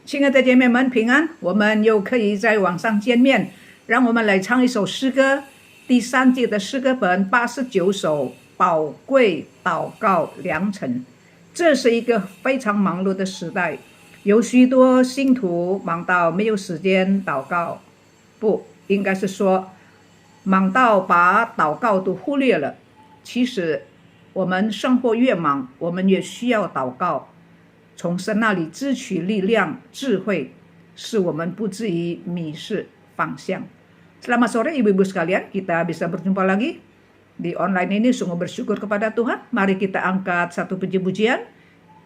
亲爱的姐妹们平安，我们又可以在网上见面，让我们来唱一首诗歌，第3季的诗歌本89首，宝贵祷告良辰。这是一个非常忙碌的时代，有许多信徒忙到没有时间祷告，不应该是说忙到把祷告都忽略了。其实我们生活越忙，我们越需要祷告，从神那里支取力量、智慧，使我们不至于迷失方向。Selamat sore ibu-ibu sekalian, kita bisa berjumpa lagi di online ini. Sungguh bersyukur kepada Tuhan. Mari kita angkat satu puji-pujian,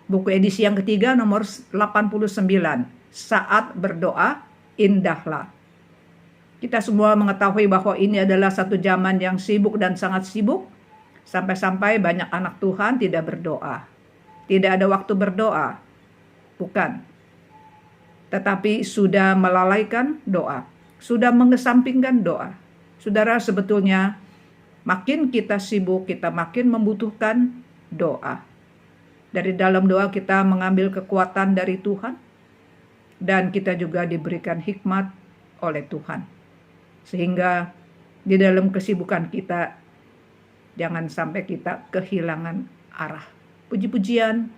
buku edisi yang ketiga nomor 89, Saat Berdoa Indahlah. Kita semua mengetahui bahwa ini adalah satu zaman yang sibuk dan sangat sibuk, sampai-sampai banyak anak Tuhan tidak berdoa. Tidak ada waktu berdoa, bukan. Tetapi sudah melalaikan doa, sudah mengesampingkan doa. Saudara, sebetulnya makin kita sibuk, kita makin membutuhkan doa. Dari dalam doa kita mengambil kekuatan dari Tuhan, dan kita juga diberikan hikmat oleh Tuhan. Sehingga di dalam kesibukan kita, jangan sampai kita kehilangan arah. Puji-pujian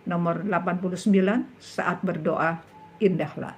nomor 89, Saat Berdoa Indahlah.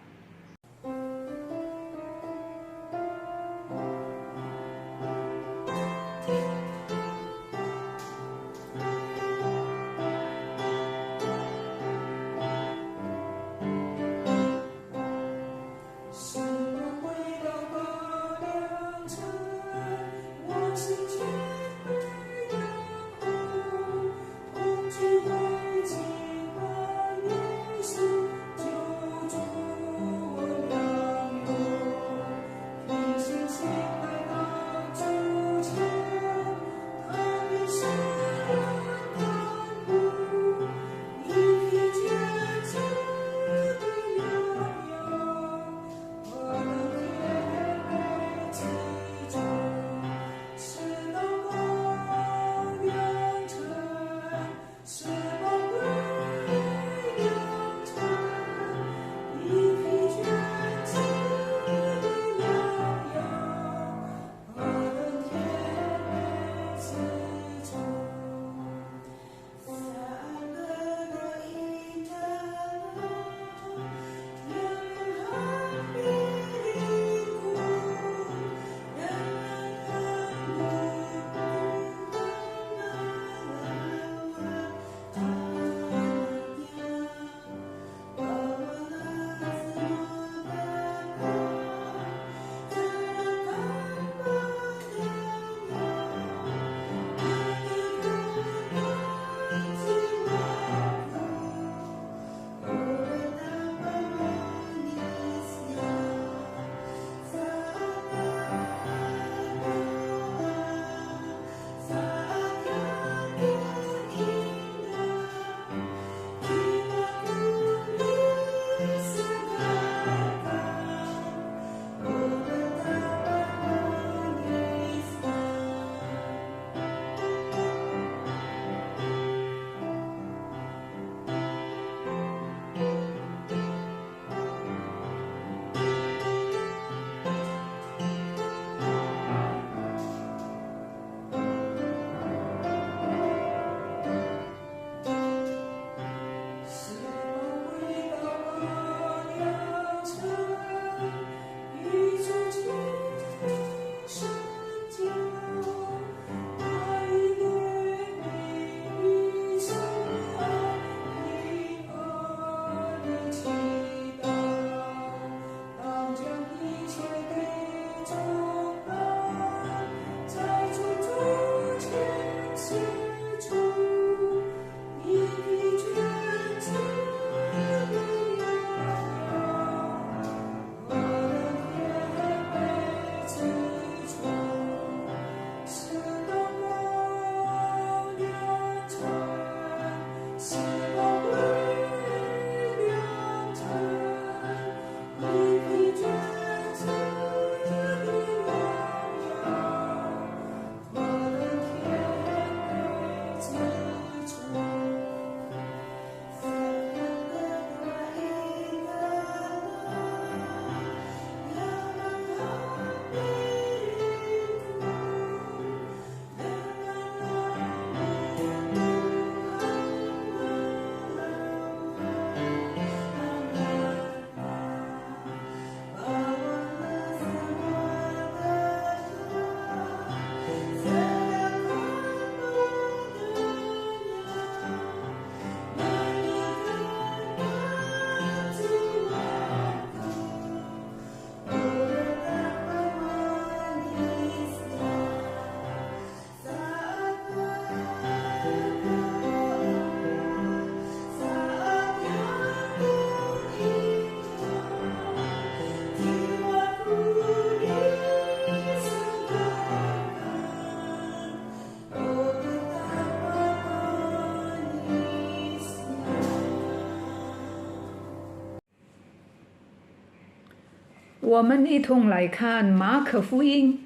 我们一同来看马可福音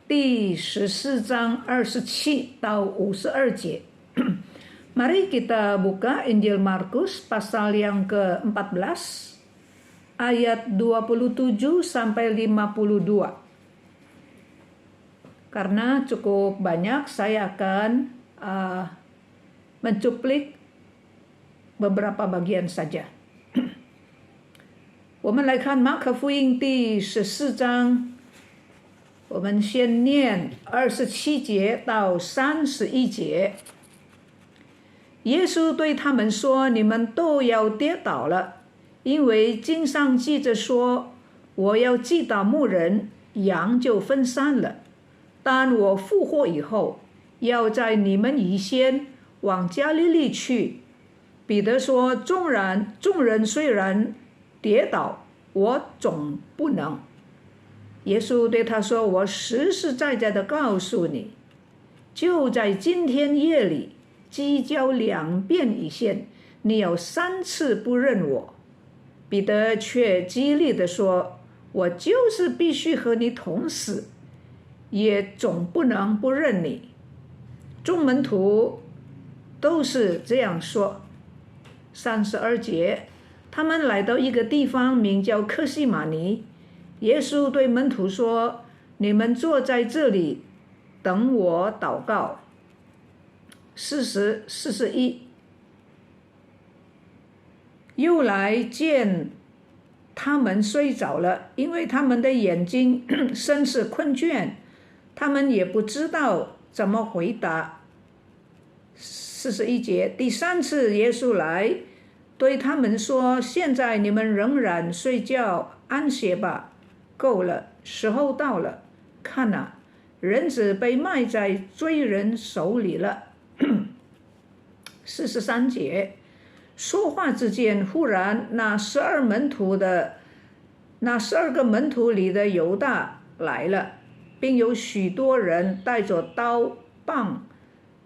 第14章27到52节. Mari kita buka Injil Markus pasal yang ke-14 ayat 27 sampai 52. Karena cukup banyak, saya akan mencuplik beberapa bagian saja. 我们来看马可福音第14章，我们先念27节到31节。耶稣对他们说：“你们都要跌倒了，因为经上记着说，我要击打牧人，羊就分散了。但我复活以后，要在你们以先往加利利去。”彼得说：“众人虽然跌倒，我总不能。”耶稣对他说：“我实实在在的告诉你，就在今天夜里，鸡叫2遍以前，你有3次不认我。”彼得却激励地说：“我就是必须和你同死，也总不能不认你。”众门徒都是这样说。32节，他们来到一个地方，名叫客西马尼。耶稣对门徒说：“你们坐在这里，等我祷告。41，又来见他们睡着了，因为他们的眼睛甚是困倦，他们也不知道怎么回答。41节，第3次耶稣来对他们说：“现在你们仍然睡觉，安歇吧，够了，时候到了。看啊，人子被卖在罪人手里了。43节，说话之间，忽然那12个门徒里的犹大来了，并有许多人带着刀棒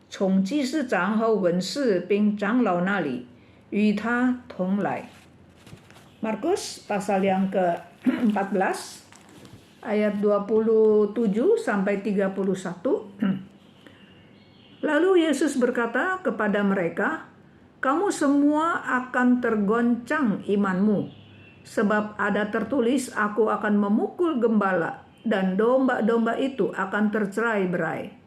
从祭司长和文士并长老那里与他同来。Markus pasal yang ke-14 ayat 27 sampai 31. Lalu Yesus berkata kepada mereka, "Kamu semua akan tergoncang imanmu, sebab ada tertulis, aku akan memukul gembala, dan domba-domba itu akan tercerai-berai.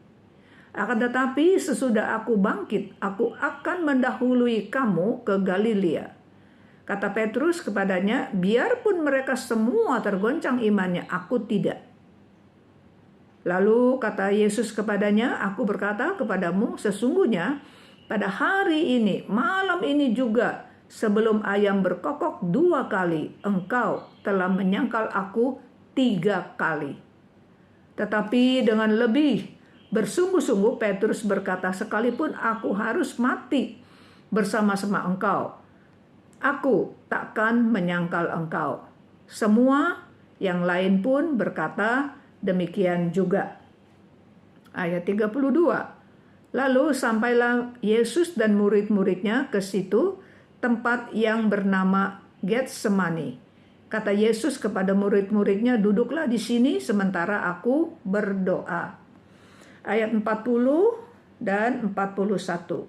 Akan tetapi sesudah aku bangkit, aku akan mendahului kamu ke Galilea." Kata Petrus kepadanya, "Biarpun mereka semua tergoncang imannya, aku tidak." Lalu kata Yesus kepadanya, "Aku berkata kepadamu, sesungguhnya pada hari ini, malam ini juga, sebelum ayam berkokok 2 kali, engkau telah menyangkal aku 3 kali." Tetapi dengan lebih bersungguh-sungguh Petrus berkata, "Sekalipun aku harus mati bersama-sama engkau, aku takkan menyangkal engkau." Semua yang lain pun berkata demikian juga. Ayat 32. Lalu sampailah Yesus dan murid-muridnya ke situ, tempat yang bernama Getsemani. Kata Yesus kepada murid-muridnya, "Duduklah di sini sementara aku berdoa." Ayat 40 dan 41.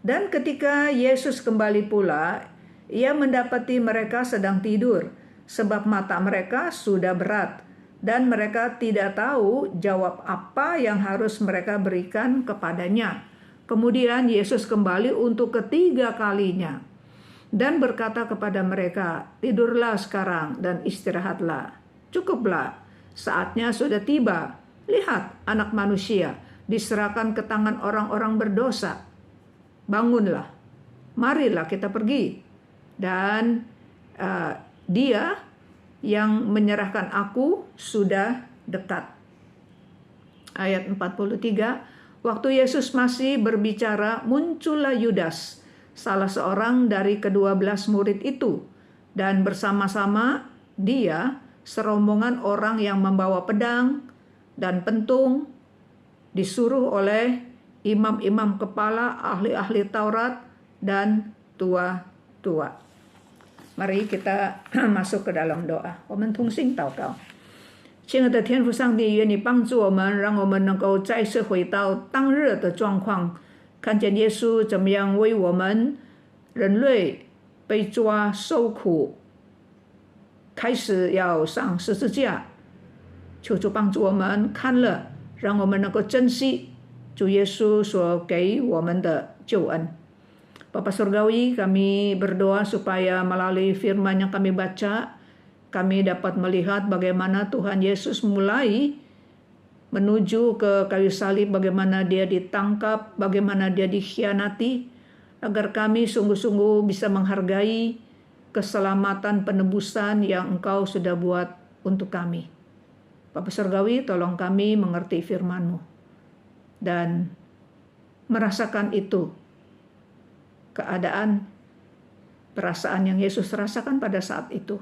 Dan ketika Yesus kembali pula, ia mendapati mereka sedang tidur, sebab mata mereka sudah berat, dan mereka tidak tahu jawab apa yang harus mereka berikan kepadanya. Kemudian Yesus kembali untuk ketiga kalinya dan berkata kepada mereka, "Tidurlah sekarang dan istirahatlah. Cukuplah, saatnya sudah tiba. Lihat, Anak Manusia diserahkan ke tangan orang-orang berdosa. Bangunlah, marilah kita pergi. Dan dia yang menyerahkan aku sudah dekat." Ayat 43, waktu Yesus masih berbicara, muncullah Yudas, salah seorang dari ke-12 murid itu, dan bersama-sama dia serombongan orang yang membawa pedang dan pentung, disuruh oleh imam-imam kepala, ahli-ahli Taurat, dan tua-tua. Mari kita masuk ke dalam doa，我们同心祷告。亲爱的天父上帝，愿你帮助我们，让我们能够再次回到当日的状况，看见耶稣怎么样为我们人类被抓受苦，开始要上十字架。求主帮助我们看了，让我们能够珍惜主耶稣所给我们的救恩。Bapa Surgawi, kami berdoa supaya melalui firman yang kami baca, kami dapat melihat bagaimana Tuhan Yesus mulai menuju ke kayu salib, bagaimana dia ditangkap, bagaimana dia dikhianati, agar kami sungguh-sungguh bisa menghargai keselamatan penebusan yang Engkau sudah buat untuk kami. Bapa Surgawi, tolong kami mengerti firman-Mu dan merasakan itu, keadaan, perasaan yang Yesus rasakan pada saat itu,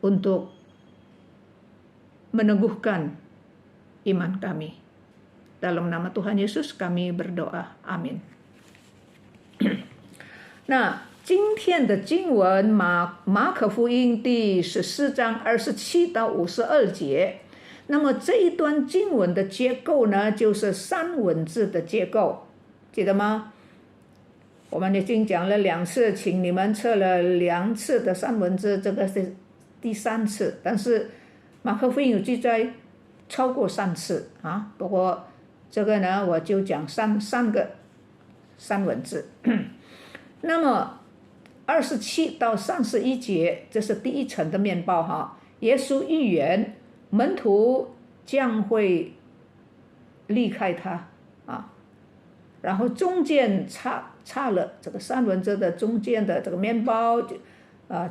untuk meneguhkan iman kami. Dalam nama Tuhan Yesus kami berdoa. Amin. 那今天的经文马可福音第14章27到52节，那么这一段经文的结构呢，就是三文字的结构，记得吗？我们已经讲了2次，请你们测了2次的三文字，这个是第3次，但是马可福音有记载超过3次啊。不过这个呢，我就讲三个三文字。那么27到31节，这是第一层的面包哈。耶稣预言门徒将会离开他啊，然后中间插了这个三文治的中间的这个面包，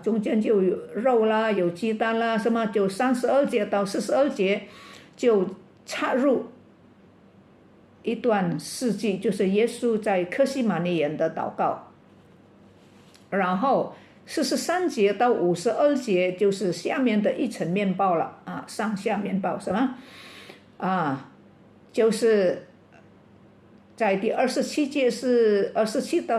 中间就有肉啦，有鸡蛋啦，什么就32节到42节就插入一段事迹，就是耶稣在客西马尼园的祷告。然后43节到52节就是下面的一层面包了啊，上下面包什么啊？就是在第27节是27到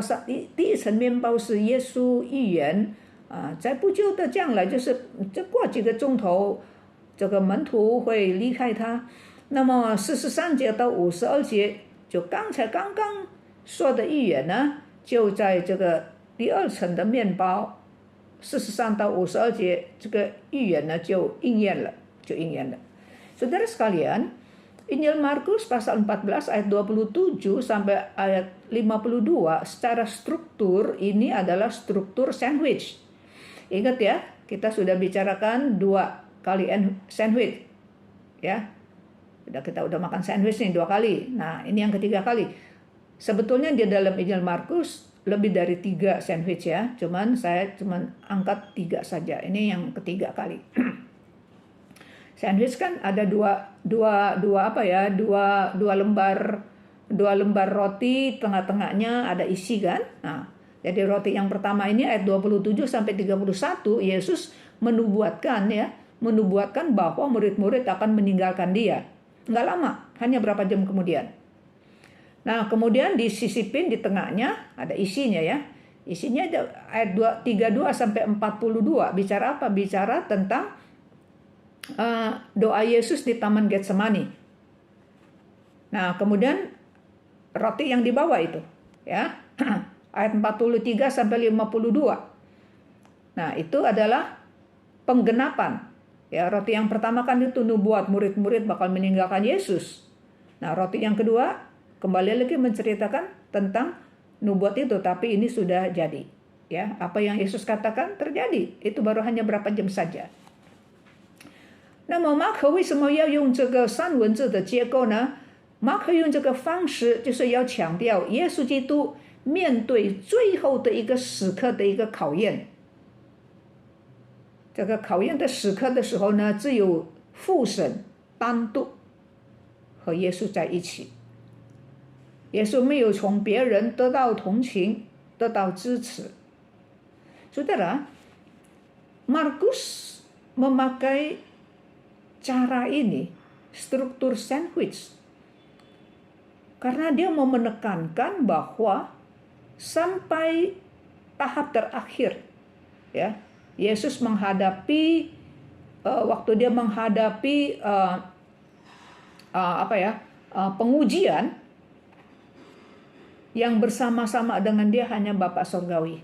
第一层面包是耶稣预言啊，在不久的将来，就是这过几个钟头，这个门徒会离开他。那么43节到52节，就刚刚说的预言呢，就在这个第2层的面包43到52节，这个预言呢就应验了。Saudara sekalian, Injil Markus pasal 14 ayat 27 sampai ayat 52 secara struktur ini adalah struktur sandwich. Ingat ya, kita sudah bicarakan 2 kali sandwich. Ya. Kita udah makan sandwich nih 2 kali. Nah, ini yang ketiga kali. Sebetulnya di dalam Injil Markus lebih dari 3 sandwich ya. Saya angkat 3 saja. Ini yang ketiga kali. Sandwich kan ada dua lembar roti, tengah-tengahnya ada isi kan. Nah, jadi roti yang pertama ini ayat 27 sampai 31 Yesus menubuatkan bahwa murid-murid akan meninggalkan dia. Enggak lama, hanya berapa jam kemudian. Nah, kemudian disisipin di tengahnya ada isinya ya. Isinya ayat 32 sampai 42 bicara apa? Bicara tentang doa Yesus di Taman Getsemani. Nah, kemudian roti yang dibawa itu, ya, ayat 43 sampai 52. Nah, itu adalah penggenapan. Ya, roti yang pertama kan itu nubuat murid-murid bakal meninggalkan Yesus. Nah, roti yang kedua kembali lagi menceritakan tentang nubuat itu, tapi ini sudah jadi. Ya, apa yang Yesus katakan terjadi. Itu baru hanya berapa jam saja. 那么马可为什么要用这个三文字的结构呢？马可用这个方式就是要强调耶稣基督面对最后的一个时刻的一个考验。这个考验的时刻的时候呢，只有父神单独和耶稣在一起。耶稣没有从别人得到同情，得到支持。Saudara, Markus memakai cara ini, struktur sandwich, karena dia mau menekankan bahwa sampai tahap terakhir Ya, Yesus menghadapi waktu dia menghadapi pengujian, yang bersama-sama dengan dia hanya Bapa Surgawi.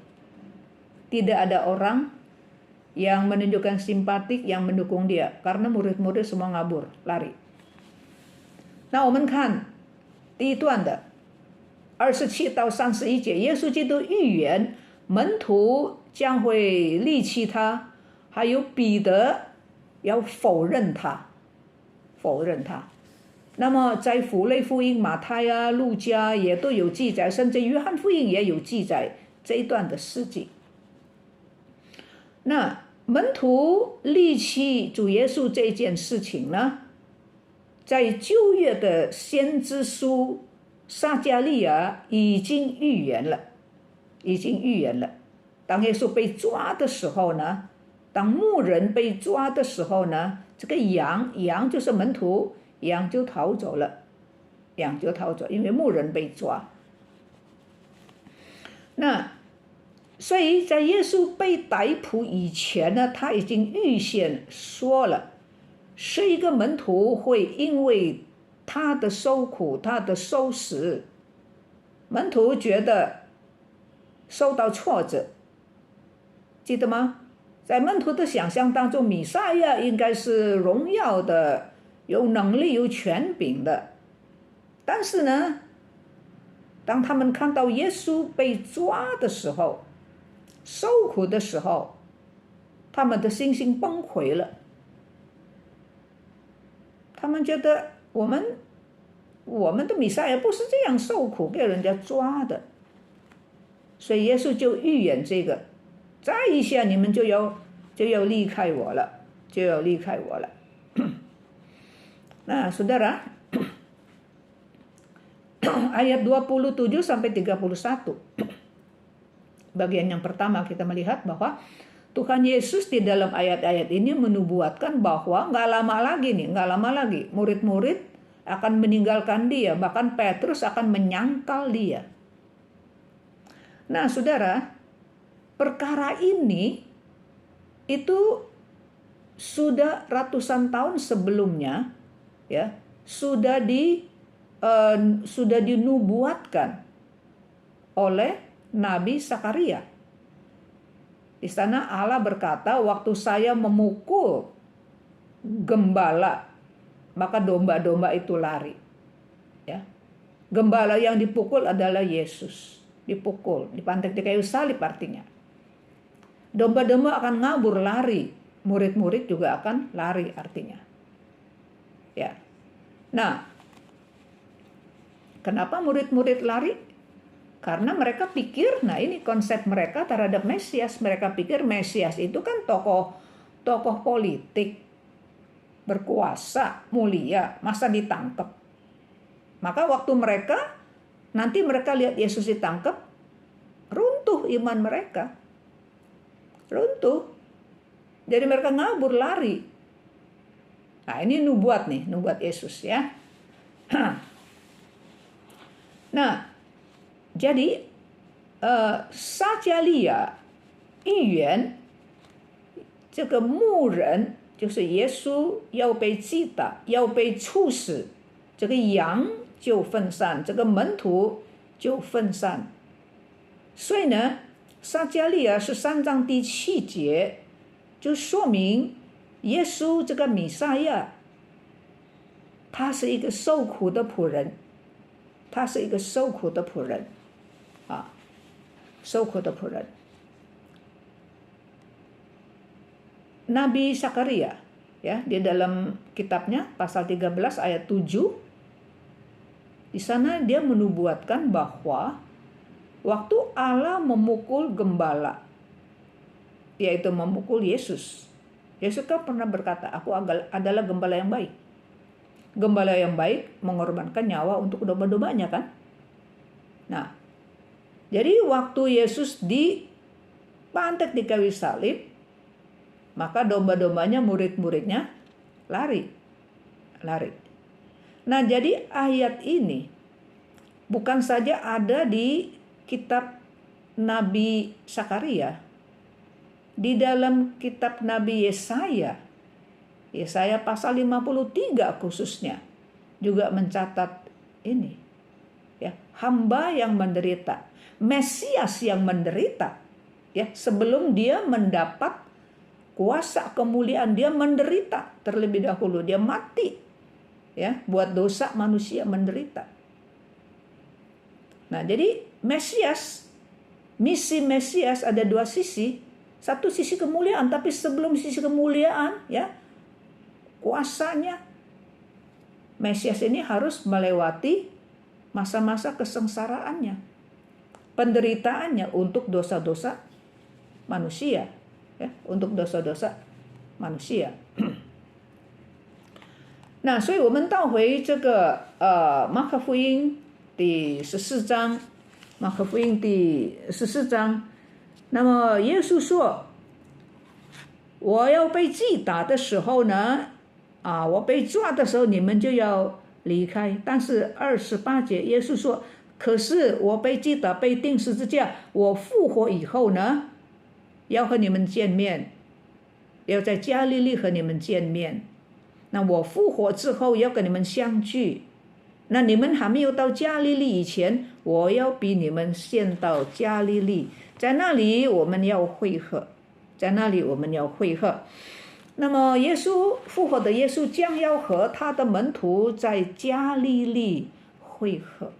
Tidak ada orang yang menunjukkan simpatik yang mendukung dia, karena murid-murid semua ngabur, lari. 那我们看第一段的27到31节，耶稣基督预言门徒将会离弃他，还有彼得要否认他。那么在符类福音、马太啊、路加也都有记载，甚至约翰福音也有记载这一段的事迹。那门徒离弃主耶稣这件事情呢，在旧约的先知书撒迦利亚已经预言了。当耶稣被抓的时候呢，当牧人被抓的时候呢，这个羊就是门徒，羊就逃走了，因为牧人被抓。那所以在耶稣被逮捕以前呢，他已经预先说了，是一个门徒会因为他的受苦、他的受死，门徒觉得受到挫折，记得吗？在门徒的想象当中，弥赛亚应该是荣耀的、有能力、有权柄的。但是呢，当他们看到耶稣被抓的时候，受苦的时候，他们的信心崩溃了。他们觉得我们的弥赛亚不是这样受苦给人家抓的，所以耶稣就预言这个，再一下你们就要离开我了，Nah, saudara, ayat 27 sampai 31. Bagian yang pertama kita melihat bahwa Tuhan Yesus di dalam ayat-ayat ini menubuatkan bahwa nggak lama lagi murid-murid akan meninggalkan dia, bahkan Petrus akan menyangkal dia. Nah, saudara, perkara ini itu sudah ratusan tahun sebelumnya, ya, sudah dinubuatkan oleh Nabi Sakaria. Di sana Allah berkata, waktu saya memukul gembala, maka domba-domba itu lari. Ya. Gembala yang dipukul adalah Yesus. Dipukul, dipantek di kayu salib artinya. Domba-domba akan ngabur lari, murid-murid juga akan lari artinya. Ya. Nah, kenapa murid-murid lari? Karena mereka pikir, nah ini konsep mereka terhadap Mesias. Mereka pikir Mesias itu kan tokoh politik, berkuasa, mulia, masa ditangkap. Maka waktu nanti mereka lihat Yesus ditangkap, runtuh iman mereka. Runtuh. Jadi mereka ngabur, lari. Nah ini nubuat Yesus ya. Nah, jadi 撒迦利亚预言这个牧人就是耶稣要被击打，要被处死，这个羊就分散，这个门徒就分散。所以呢，撒迦利亚13章第7节就说明耶稣这个弥赛亚，他是一个受苦的仆人，受苦的仆人。Nabi Sakaria ya, di dalam kitabnya pasal 13 ayat 7, di sana dia menubuatkan bahwa waktu Allah memukul gembala, yaitu memukul Yesus. Yesus kan pernah berkata, aku adalah gembala yang baik. Gembala yang baik mengorbankan nyawa untuk domba-dombanya kan. Nah, jadi waktu Yesus dipantek di kayu salib, maka domba-dombanya, murid-muridnya lari. Nah, jadi ayat ini bukan saja ada di kitab Nabi Sakaria, Di dalam kitab Nabi Yesaya pasal 53 khususnya juga mencatat ini, ya, hamba yang menderita, Mesias yang menderita, ya, sebelum dia mendapat kuasa kemuliaan dia menderita terlebih dahulu, dia mati, ya, buat dosa manusia menderita. Nah, jadi misi Mesias ada dua sisi. Satu sisi kemuliaan, tapi sebelum sisi kemuliaan, ya, kuasanya Mesias ini harus melewati masa-masa kesengsaraannya, penderitaannya untuk dosa-dosa manusia, ya, untuk dosa-dosa manusia. 那所以我们倒回这个马可福音第14章，马可福音第14章，那么耶稣说，我要被击打的时候呢，我被抓的时候，你们就要离开。但是28节，耶稣说，可是我被击打，被钉十字架，我复活以后呢，要和你们见面，要在加利利和你们见面。那我复活之后要跟你们相聚，那你们还没有到加利利以前，我要比你们先到加利利，在那里我们要会合，在那里我们要会合。那么耶稣复活的耶稣将要和他的门徒在加利利会合，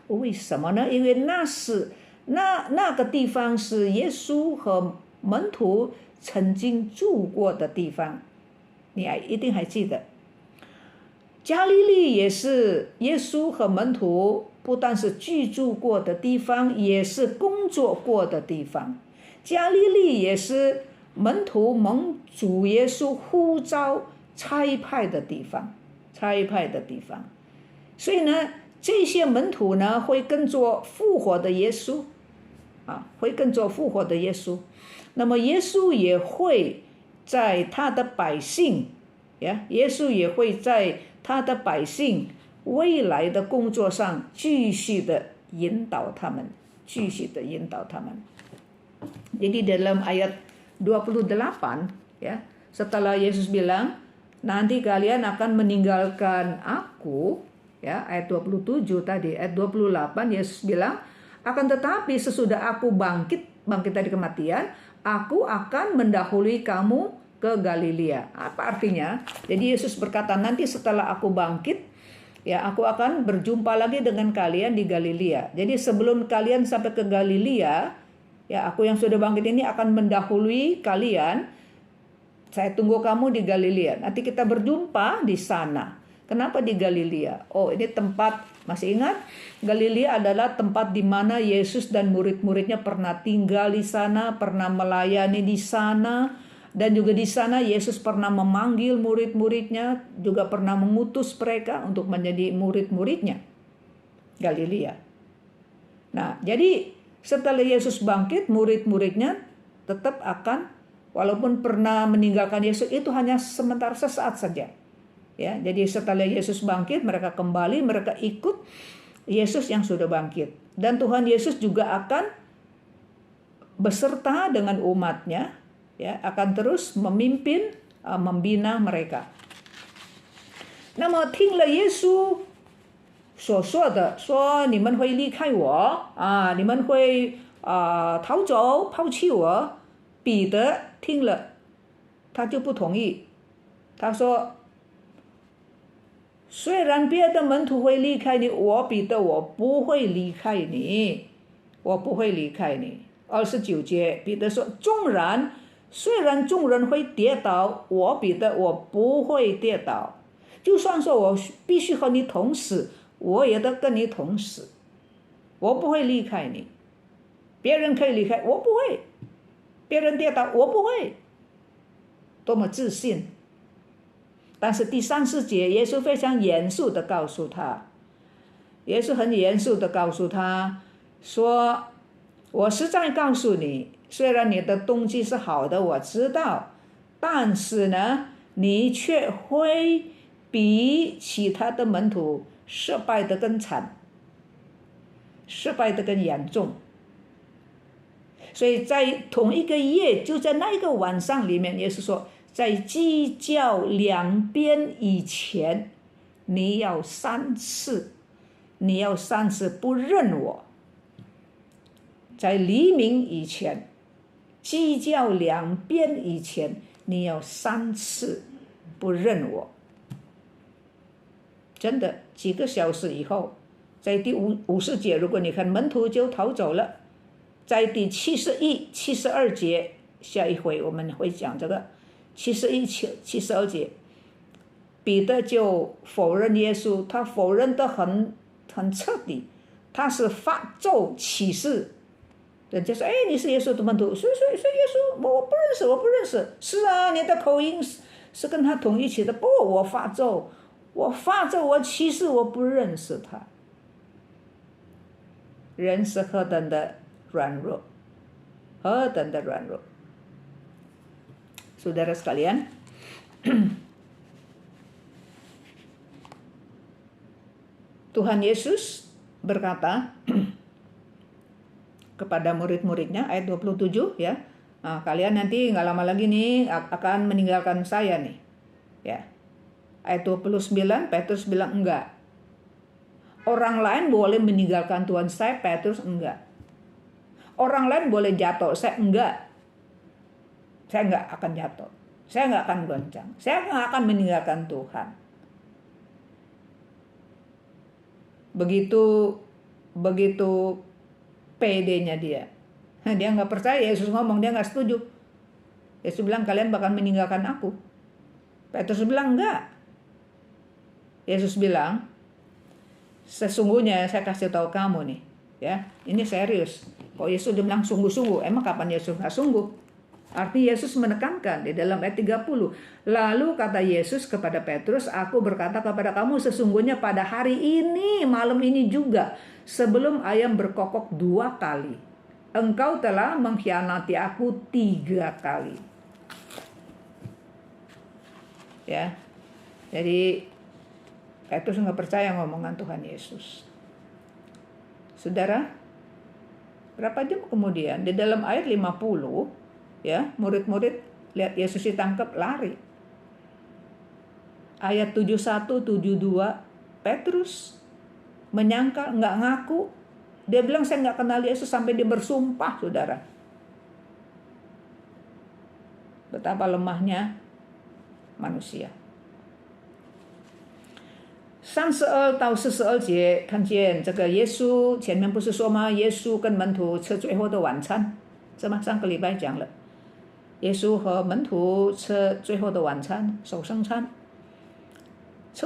为什么呢？因为那个地方是耶稣和门徒曾经住过的地方，你一定还记得。加利利也是耶稣和门徒不但是居住过的地方，也是工作过的地方。加利利也是门徒蒙主耶稣呼召差派的地方，所以呢，这些门徒呢会跟着复活的耶稣，那么耶稣也会在他的百姓，耶稣也会在他的百姓未来的工作上继续的引导他们。Jadi dalam ayat 28, ya, setelah Yesus bilang, nanti kalian akan meninggalkan aku, ya, ayat 27 tadi, ayat 28 Yesus bilang, akan tetapi sesudah aku bangkit dari kematian, aku akan mendahului kamu ke Galilea. Apa artinya? Jadi Yesus berkata, nanti setelah aku bangkit, ya, aku akan berjumpa lagi dengan kalian di Galilea. Jadi sebelum kalian sampai ke Galilea, ya, aku yang sudah bangkit ini akan mendahului kalian. Saya tunggu kamu di Galilea. Nanti kita berjumpa di sana. Kenapa di Galilea? Oh, ini tempat, masih ingat? Galilea adalah tempat di mana Yesus dan murid-muridnya pernah tinggal di sana, pernah melayani di sana. Dan juga di sana Yesus pernah memanggil murid-muridnya, juga pernah mengutus mereka untuk menjadi murid-muridnya. Galilea. Nah, jadi setelah Yesus bangkit, murid-muridnya tetap akan, walaupun pernah meninggalkan Yesus, itu hanya sementara sesaat saja. Ya, jadi setelah Yesus bangkit, mereka kembali, mereka ikut Yesus yang sudah bangkit. Dan Tuhan Yesus juga akan beserta dengan umatnya, ya, akan terus memimpin, membina mereka. 那么听了耶稣所说的，说你们会离开我，你们会逃走，抛弃我，彼得听了，他就不同意。他说，虽然别的门徒会离开你，我彼得我不会离开你，我不会离开你。29节，彼得说，虽然众人会跌倒，我彼得我不会跌倒，就算说我必须和你同死，我也得跟你同死，我不会离开你。别人可以离开，我不会；别人跌倒，我不会。多么自信！但是第34节，耶稣非常严肃地告诉他，耶稣很严肃地告诉他说，我实在告诉你，虽然你的动机是好的，我知道，但是呢，你却会比其他的门徒失败得更惨，失败得更严重。所以在同一个夜，就在那一个晚上里面，耶稣说，在鸡叫两边以前，你要3次不认我。在黎明以前，鸡叫两边以前，你要3次不认我。真的，几个小时以后，在第50节，如果你看门徒就逃走了。在第71、72节，下一回我们会讲这个71、72节，彼得就否认耶稣，他否认得很彻底，他是发咒起誓。人家说：“你是耶稣的门徒。”所以耶稣，我不认识。是啊，你的口音是跟他同一起的。不，我发咒，我起誓，我不认识他。人是何等的软弱，何等的软弱。Saudara sekalian, Tuhan Yesus berkata kepada murid-muridnya, ayat 27 ya, kalian nanti nggak lama lagi nih akan meninggalkan saya nih, ya. Ayat 29, Petrus bilang enggak. Orang lain boleh meninggalkan Tuhan, saya Petrus enggak. Orang lain boleh jatuh, saya enggak. Saya enggak akan jatuh, saya enggak akan goncang, saya enggak akan meninggalkan Tuhan. Begitu PD-nya dia nggak percaya. Yesus ngomong, dia nggak setuju. Yesus bilang, kalian bakal meninggalkan aku. Petrus bilang enggak. Yesus bilang, sesungguhnya saya kasih tahu kamu nih, ya, ini serius. Kok Yesus bilang sungguh-sungguh? Emang kapan Yesus nggak sungguh? Artinya Yesus menekankan di dalam ayat 30. Lalu kata Yesus kepada Petrus, aku berkata kepada kamu, sesungguhnya pada hari ini, malam ini juga, sebelum ayam berkokok 2 kali, engkau telah mengkhianati aku 3 kali. Ya, jadi Petrus nggak percaya ngomongan Tuhan Yesus. Saudara, berapa jam kemudian di dalam ayat 50, ya, murid-murid lihat Yesus ditangkap, lari. Ayat 71, 72, Petrus menyangkal, nggak ngaku. Dia bilang, saya nggak kenal Yesus, sampai dia bersumpah, saudara. Betapa lemahnya manusia. 32到42节，看见这个耶稣前面不是说吗？耶稣跟门徒吃最后的晚餐，是吗？上个礼拜讲了。耶稣和门徒吃最后的晚餐，守圣餐。吃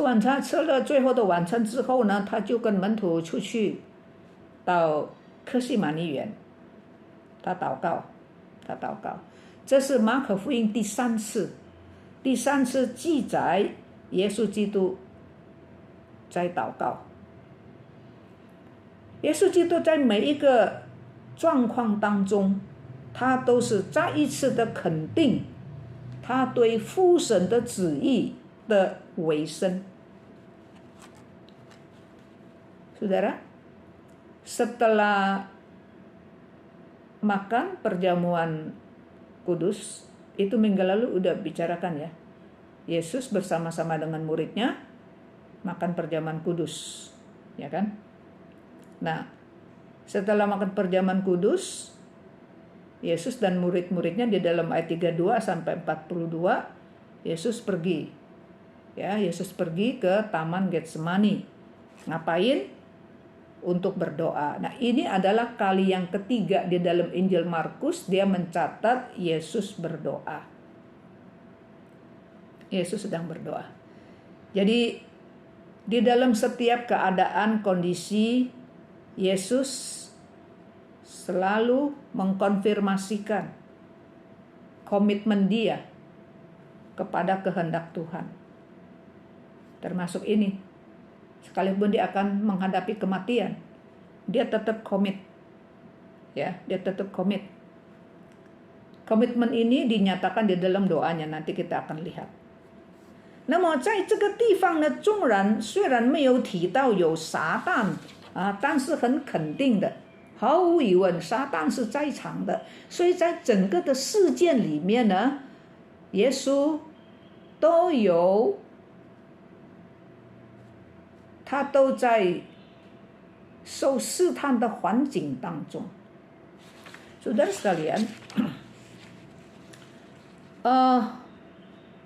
了最后的晚餐之后呢，他就跟门徒出去到客西马尼园，他祷告。这是马可福音第3次记载耶稣基督在祷告。耶稣基督在每一个状况当中，他都是再一次的肯定他对父神的旨意的委身。Saudara, setelah makan perjamuan kudus, itu minggu lalu udah bicarakan ya, Yesus bersama-sama dengan muridnya makan perjamuan kudus, ya kan? Nah, setelah makan perjamuan kudus, Yesus dan murid-muridnya di dalam ayat 32 sampai 42, Yesus pergi. Ya, Yesus pergi ke Taman Getsemani. Ngapain? Untuk berdoa. Nah, ini adalah kali yang ketiga di dalam Injil Markus dia mencatat Yesus berdoa. Yesus sedang berdoa. Jadi di dalam setiap keadaan kondisi, Yesus selalu mengkonfirmasikan komitmen dia kepada kehendak Tuhan. Termasuk ini, sekalipun dia akan menghadapi kematian, dia tetap komit. Ya, dia tetap komit. Komitmen ini dinyatakan di dalam doanya, nanti kita akan lihat. 那么在这个地方呢，虽然没有提到有撒旦但是很肯定的毫无疑问，撒旦是在场的。所以在整个的事件里面呢，耶稣他都在受试探的环境当中。Saudara sekalian,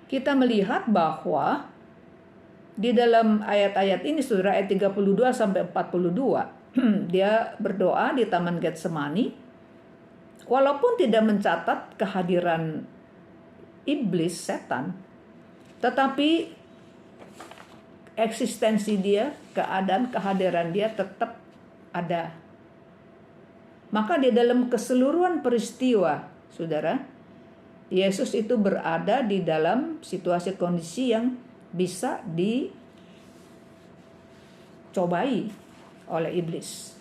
kita melihat bahwa di dalam ayat-ayat ini, saudara, ayat 32 sampai 42, dia berdoa di Taman Getsemani, walaupun tidak mencatat kehadiran iblis, setan, tetapi eksistensi dia, kehadiran dia tetap ada. Maka di dalam keseluruhan peristiwa, saudara, Yesus itu berada di dalam situasi kondisi yang bisa dicobai oleh iblis。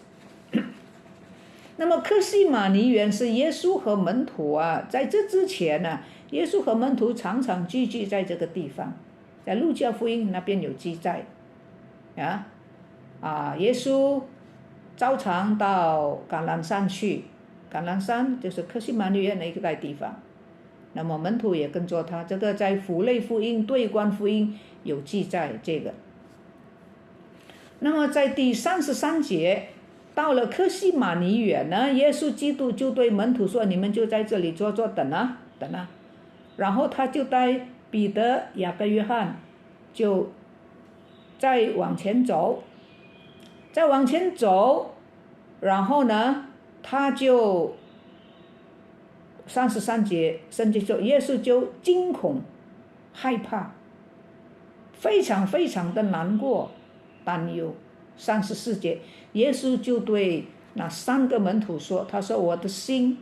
那么客西马尼园是耶稣和门徒在这之前呢，耶稣和门徒常常聚集在这个地方，在路加福音那边有记载，耶稣照常到橄榄山去，橄榄山就是客西马尼园的一个地方。那么门徒也跟着他，这个在符类福音、对观福音有记载这个。那么在第33节，到了客西马尼园呢，耶稣基督就对门徒说：“你们就在这里坐坐，等啊。”然后他就带彼得、雅各、约翰，就再往前走，然后呢，他就33节，圣经说耶稣就惊恐、害怕，非常非常的难过、担忧。34节，耶稣就对那3个门徒说：“他说我的心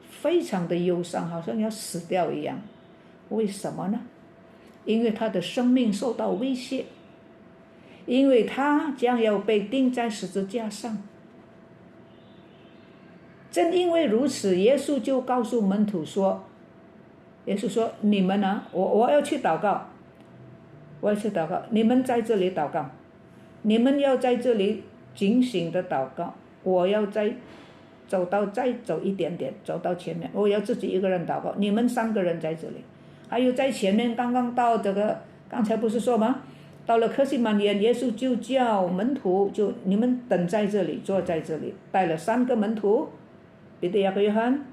非常的忧伤，好像要死掉一样。为什么呢？因为他的生命受到威胁，因为他将要被钉在十字架上。”正因为如此，耶稣就告诉门徒说：“耶稣说，你们呢？我要去祷告，你们在这里祷告，你们要在这里警醒的祷告。我要再走一点点，走到前面，我要自己一个人祷告。你们3个人在这里，还有在前面刚刚到这个，刚才不是说吗？到了客西马尼园，耶稣就叫门徒，就你们等在这里，坐在这里，带了3个门徒。”彼得、雅各、约翰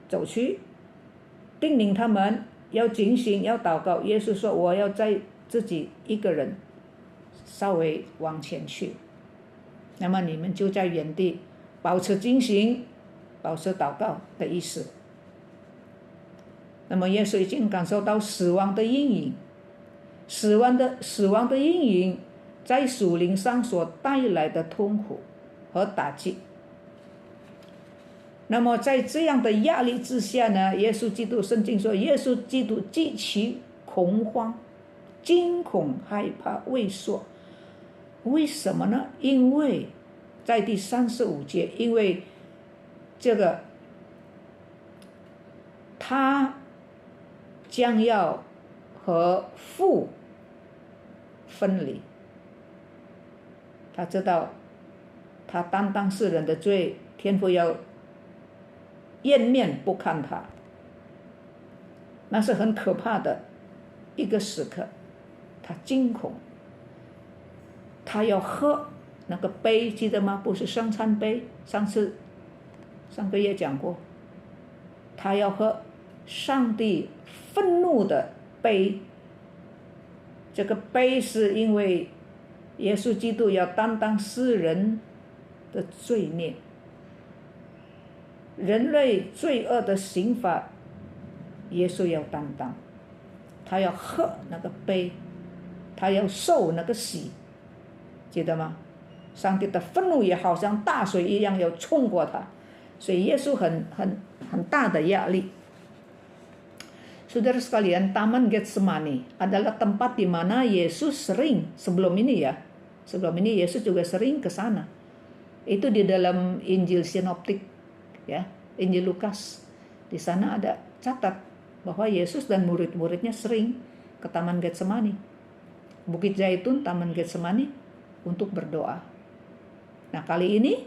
走去，叮咛他们要警醒，要祷告。耶稣说：“我要再自己一个人稍微往前去，那么你们就在原地保持警醒，保持祷告的意思。”那么耶稣已经感受到死亡的阴影，死亡的阴影在属灵上所带来的痛苦和打击。那么在这样的压力之下呢，耶稣基督，圣经说耶稣基督极其恐慌、惊恐、害怕、畏缩。为什么呢？因为在第35节，因为这个他将要和父分离，他知道他担当世人的罪，天父要掩面不看他，那是很可怕的一个时刻。他惊恐，他要喝那个杯，记得吗？不是圣餐杯，上个月讲过，他要喝上帝愤怒的杯。这个杯是因为耶稣基督要担当世人的罪孽，人类罪恶的刑罚，耶稣要担当，他要喝那个杯，他要受那个洗，记得吗？上帝的愤怒也好像大水一样要冲过他，所以耶稣很大的压力。Saudara sekalian, Taman Getsemani adalah tempat di mana Yesus sering sebelum ini Yesus juga sering ke sana. Itu di dalam Injil Sinoptik, ya, Injil Lukas. Di sana ada catat bahwa Yesus dan murid-muridnya sering ke Taman Getsemani, Bukit Zaitun, Taman Getsemani, untuk berdoa. Nah, kali ini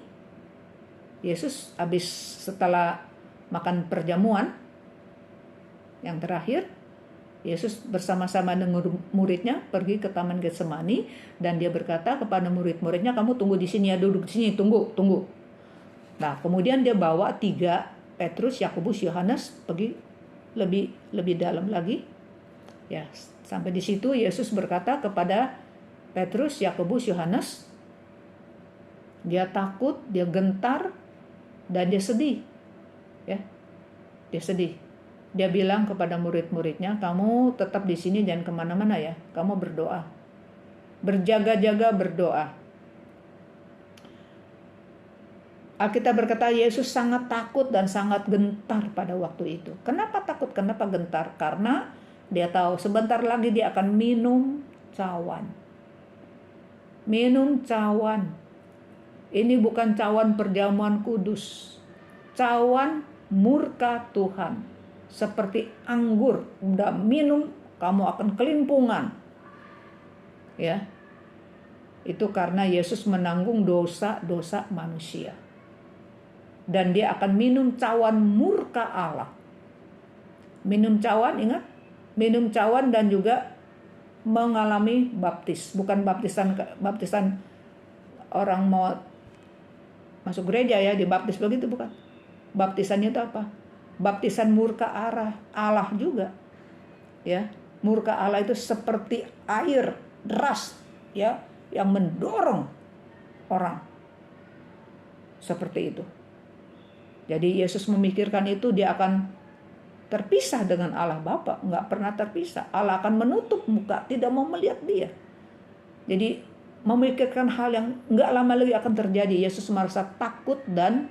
Yesus habis setelah makan perjamuan yang terakhir, Yesus bersama-sama dengan muridnya pergi ke Taman Getsemani, dan dia berkata kepada murid-muridnya, kamu tunggu di sini ya, duduk di sini, tunggu. Nah, kemudian dia bawa 3, Petrus, Yakobus, Yohanes, pergi lebih dalam lagi. Ya, sampai di situ Yesus berkata kepada Petrus, Yakobus, Yohanes, dia takut, dia gentar, dan dia sedih. Ya, dia sedih. Dia bilang kepada murid-muridnya, kamu tetap di sini, jangan kemana-mana ya. Kamu berdoa. Berjaga-jaga berdoa. Alkitab berkata Yesus sangat takut dan sangat gentar pada waktu itu. Kenapa takut? Kenapa gentar? Karena dia tahu sebentar lagi dia akan minum cawan. Minum cawan. Ini bukan cawan perjamuan kudus. Cawan murka Tuhan. Seperti anggur, udah minum kamu akan kelimpungan. Ya. Itu karena Yesus menanggung dosa-dosa manusia. Dan dia akan minum cawan murka Allah. Minum cawan, ingat? Minum cawan dan juga mengalami baptis. Bukan baptisan orang mau masuk gereja ya, dibaptis begitu, bukan. Baptisannya itu apa? Baptisan murka Allah juga. Ya, murka Allah itu seperti air deras ya, yang mendorong orang. Seperti itu. Jadi Yesus memikirkan itu, dia akan terpisah dengan Allah Bapa, nggak pernah terpisah. Allah akan menutup muka, tidak mau melihat dia. Jadi memikirkan hal yang nggak lama lagi akan terjadi. Yesus merasa takut dan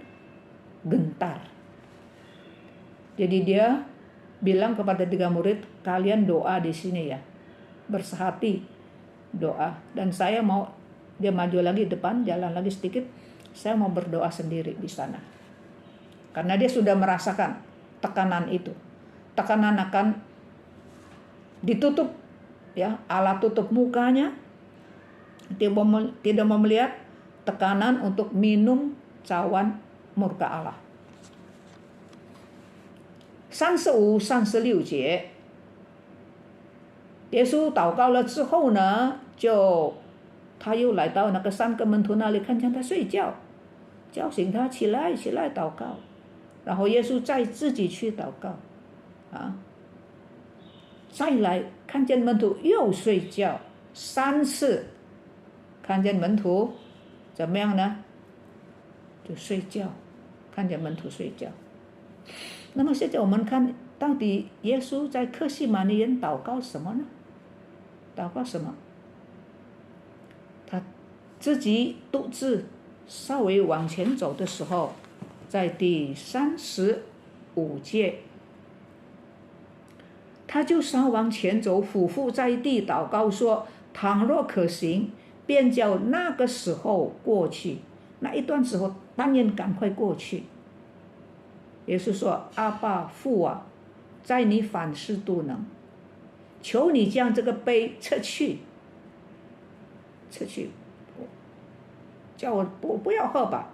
gentar. Jadi dia bilang kepada 3 murid, kalian doa di sini ya, bersehati doa. Dan saya mau, dia maju lagi depan, jalan lagi sedikit, saya mau berdoa sendiri di sana. Karena dia sudah merasakan tekanan itu. Tekanan akan ditutup, ya, Allah tutup mukanya, tidak mau melihat, tekanan untuk minum cawan murka Allah. 35、36节，耶稣祷告了之后呢，他又来到那个3个门徒那里，看见他睡觉，叫醒他起来祷告。然后耶稣再自己去祷告，再来看见门徒又睡觉，3次看见门徒怎么样呢？就睡觉，看见门徒睡觉。那么现在我们看到底耶稣在客西马尼园祷告什么呢？祷告什么？他自己独自稍微往前走的时候，在第35节，他就稍往前走，俯伏在地祷告说，倘若可行，便叫那个时候过去，那一段时候但愿赶快过去。耶稣说，阿爸父啊，在你凡事都能，求你将这个杯撤去，叫我不要喝吧，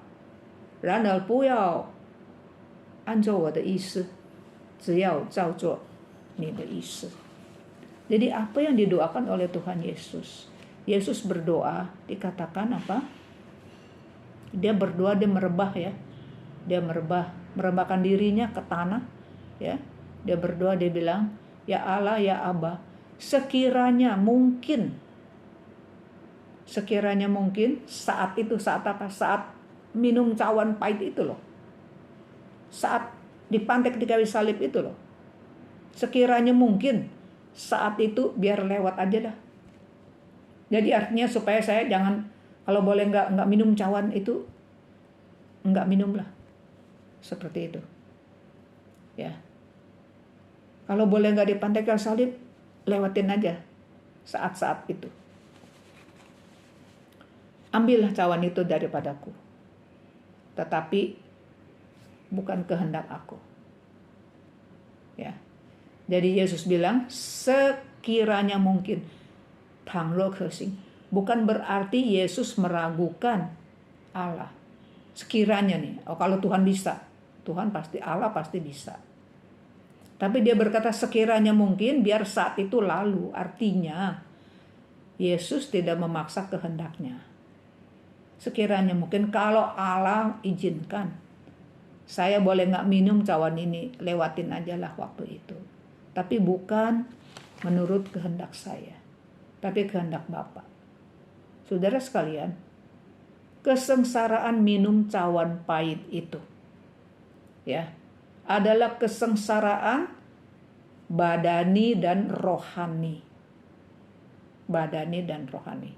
然而不要按照我的意思，只要照做你的意思。Jadi apa yang didoakan oleh Tuhan Yesus? Yesus berdoa, dikatakan apa? Dia berdoa, dia merebah ya. Dia merebahkan dirinya ke tanah ya. Dia berdoa, dia bilang, ya Allah, ya Aba, sekiranya mungkin saat itu, saat apa? Saat minum cawan pahit itu loh. Saat dipantek di kayu salib itu loh. Sekiranya mungkin saat itu biar lewat aja dah. Jadi artinya supaya saya jangan, kalau boleh nggak minum cawan itu, nggak minum lah. Seperti itu. Ya. Kalau boleh nggak dipantek kayu salib, lewatin aja saat-saat itu. Ambillah cawan itu daripadaku, tetapi bukan kehendak aku. Ya. Jadi Yesus bilang sekiranya mungkin, bukan berarti Yesus meragukan Allah. Sekiranya nih, kalau Tuhan bisa, Allah pasti bisa. Tapi dia berkata sekiranya mungkin, biar saat itu lalu. Artinya Yesus tidak memaksa kehendaknya. Sekiranya mungkin kalau Allah izinkan, saya boleh nggak minum cawan ini, lewatin aja lah waktu itu. Tapi bukan menurut kehendak saya, tapi kehendak Bapa. Saudara sekalian, kesengsaraan minum cawan pahit itu, ya, adalah kesengsaraan badani dan rohani. Badani dan rohani.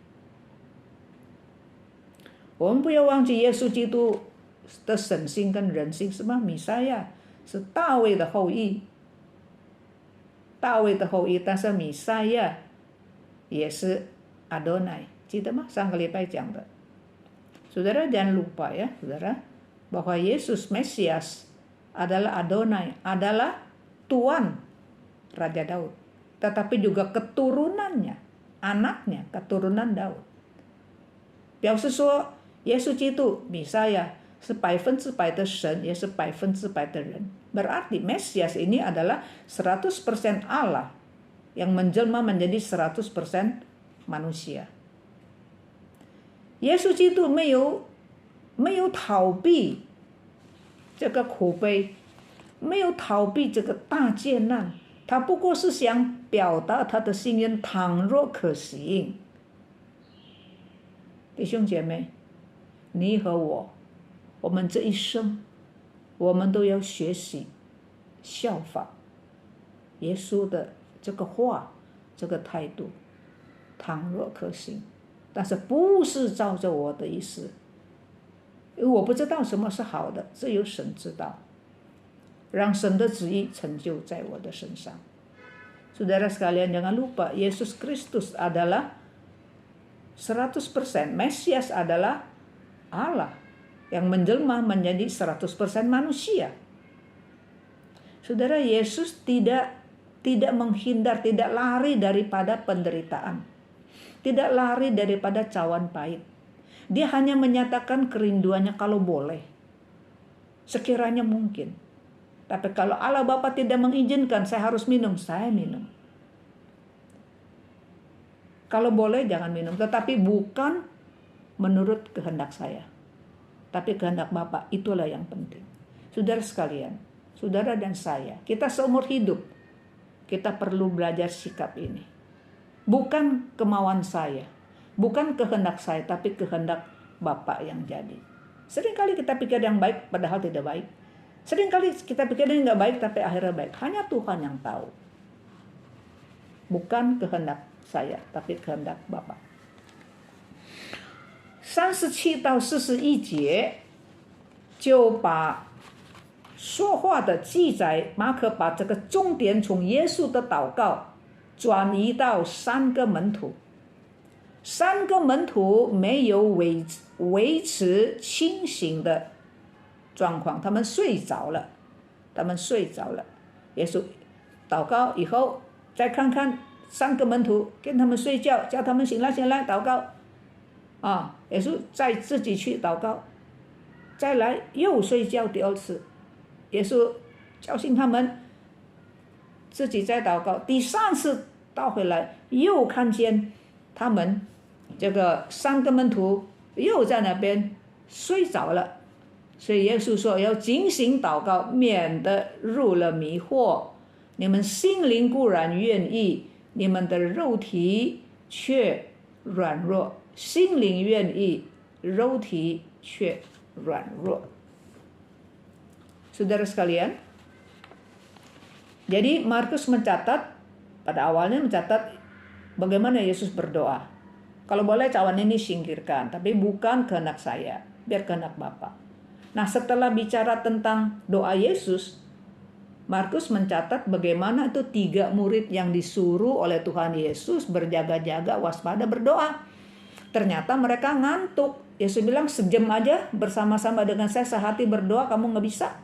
我们不要忘记耶稣基督的神性跟人性是吗？弥赛亚是大卫的后裔，但是弥赛亚也是 Adonai， 记得吗？上个礼拜讲的。Saudara jangan lupa ya, saudara, bahwa Yesus Mesias adalah Adonai, adalah Tuan Raja Daud, tetapi juga keturunannya, anaknya, keturunan Daud. 表示说耶稣基督弥赛亚是100%的神，也是100%的人。Berarti Mesias ini adalah 100% Allah yang menjelma menjadi 100% manusia. 耶稣基督没有逃避这个苦悲，没有逃避这个大劫难，他不过是想表达他的心愿，倘若可行。弟兄姐妹，你和我们这一生，我们都要学习效法耶稣的这个话，这个态度，倘若可行。但是不是照着我的意思，因为我不知道什么是好的，只有神知道。让神的旨意成就在我的身上。Saudara sekalian, jangan lupa Yesus Kristus adalah 100%, Mesias adalah Allah yang menjelma menjadi 100% manusia. Saudara, Yesus tidak menghindar, tidak lari daripada penderitaan. Tidak lari daripada cawan pahit. Dia hanya menyatakan kerinduannya kalau boleh. Sekiranya mungkin. Tapi kalau Allah Bapa tidak mengizinkan, saya harus minum, saya minum. Kalau boleh jangan minum, tetapi bukan menurut kehendak saya. Tapi kehendak Bapa, itulah yang penting. Saudara sekalian, saudara dan saya, kita seumur hidup, kita perlu belajar sikap ini. Bukan kemauan saya, bukan kehendak saya, tapi kehendak Bapa yang jadi. Seringkali kita pikir yang baik, padahal tidak baik. Seringkali kita pikir yang nggak baik, tapi akhirnya baik. Hanya Tuhan yang tahu. Bukan kehendak saya, tapi kehendak Bapa. 37到41节就把说话的记载，马可把这个重点从耶稣的祷告转移到3个门徒。3个门徒没有维持清醒的状况，他们睡着了。耶稣祷告以后，再看看3个门徒，跟他们睡觉，叫他们醒来祷告。耶稣再自己去祷告，再来又睡觉第2次。耶稣叫醒他们，自己再祷告。第3次倒回来，又看见他们这个3个门徒又在那边睡着了。所以耶稣说要警醒祷告，免得入了迷惑。你们心灵固然愿意，你们的肉体却软弱。心灵愿意，肉体却软弱。Saudara sekalian, jadi Markus pada awalnya mencatat bagaimana Yesus berdoa. Kalau boleh cawan ini singkirkan, tapi bukan kehendak saya, biar kehendak Bapa. Nah, setelah bicara tentang doa Yesus, Markus mencatat bagaimana itu 3 murid yang disuruh oleh Tuhan Yesus berjaga-jaga, waspada, berdoa. Ternyata mereka ngantuk. Yesus bilang sejam aja bersama-sama dengan saya sehati berdoa, kamu nggak bisa.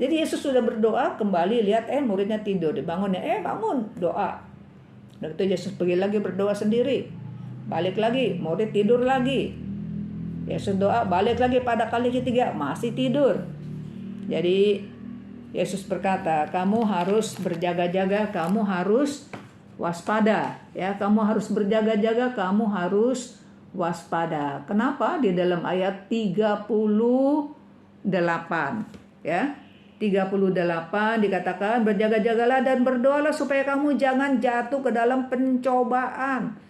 Jadi Yesus sudah berdoa, kembali lihat muridnya tidur, dibangunnya, bangun, doa. Dan itu Yesus pergi lagi berdoa sendiri. Balik lagi, murid tidur lagi. Yesus doa, balik lagi pada kali ketiga, masih tidur. Jadi Yesus berkata, kamu harus berjaga-jaga, kamu harus waspada. Ya, kamu harus berjaga-jaga, kamu harus waspada. Kenapa? Di dalam ayat 38, ya. 38 dikatakan, berjaga-jagalah dan berdoalah supaya kamu jangan jatuh ke dalam pencobaan.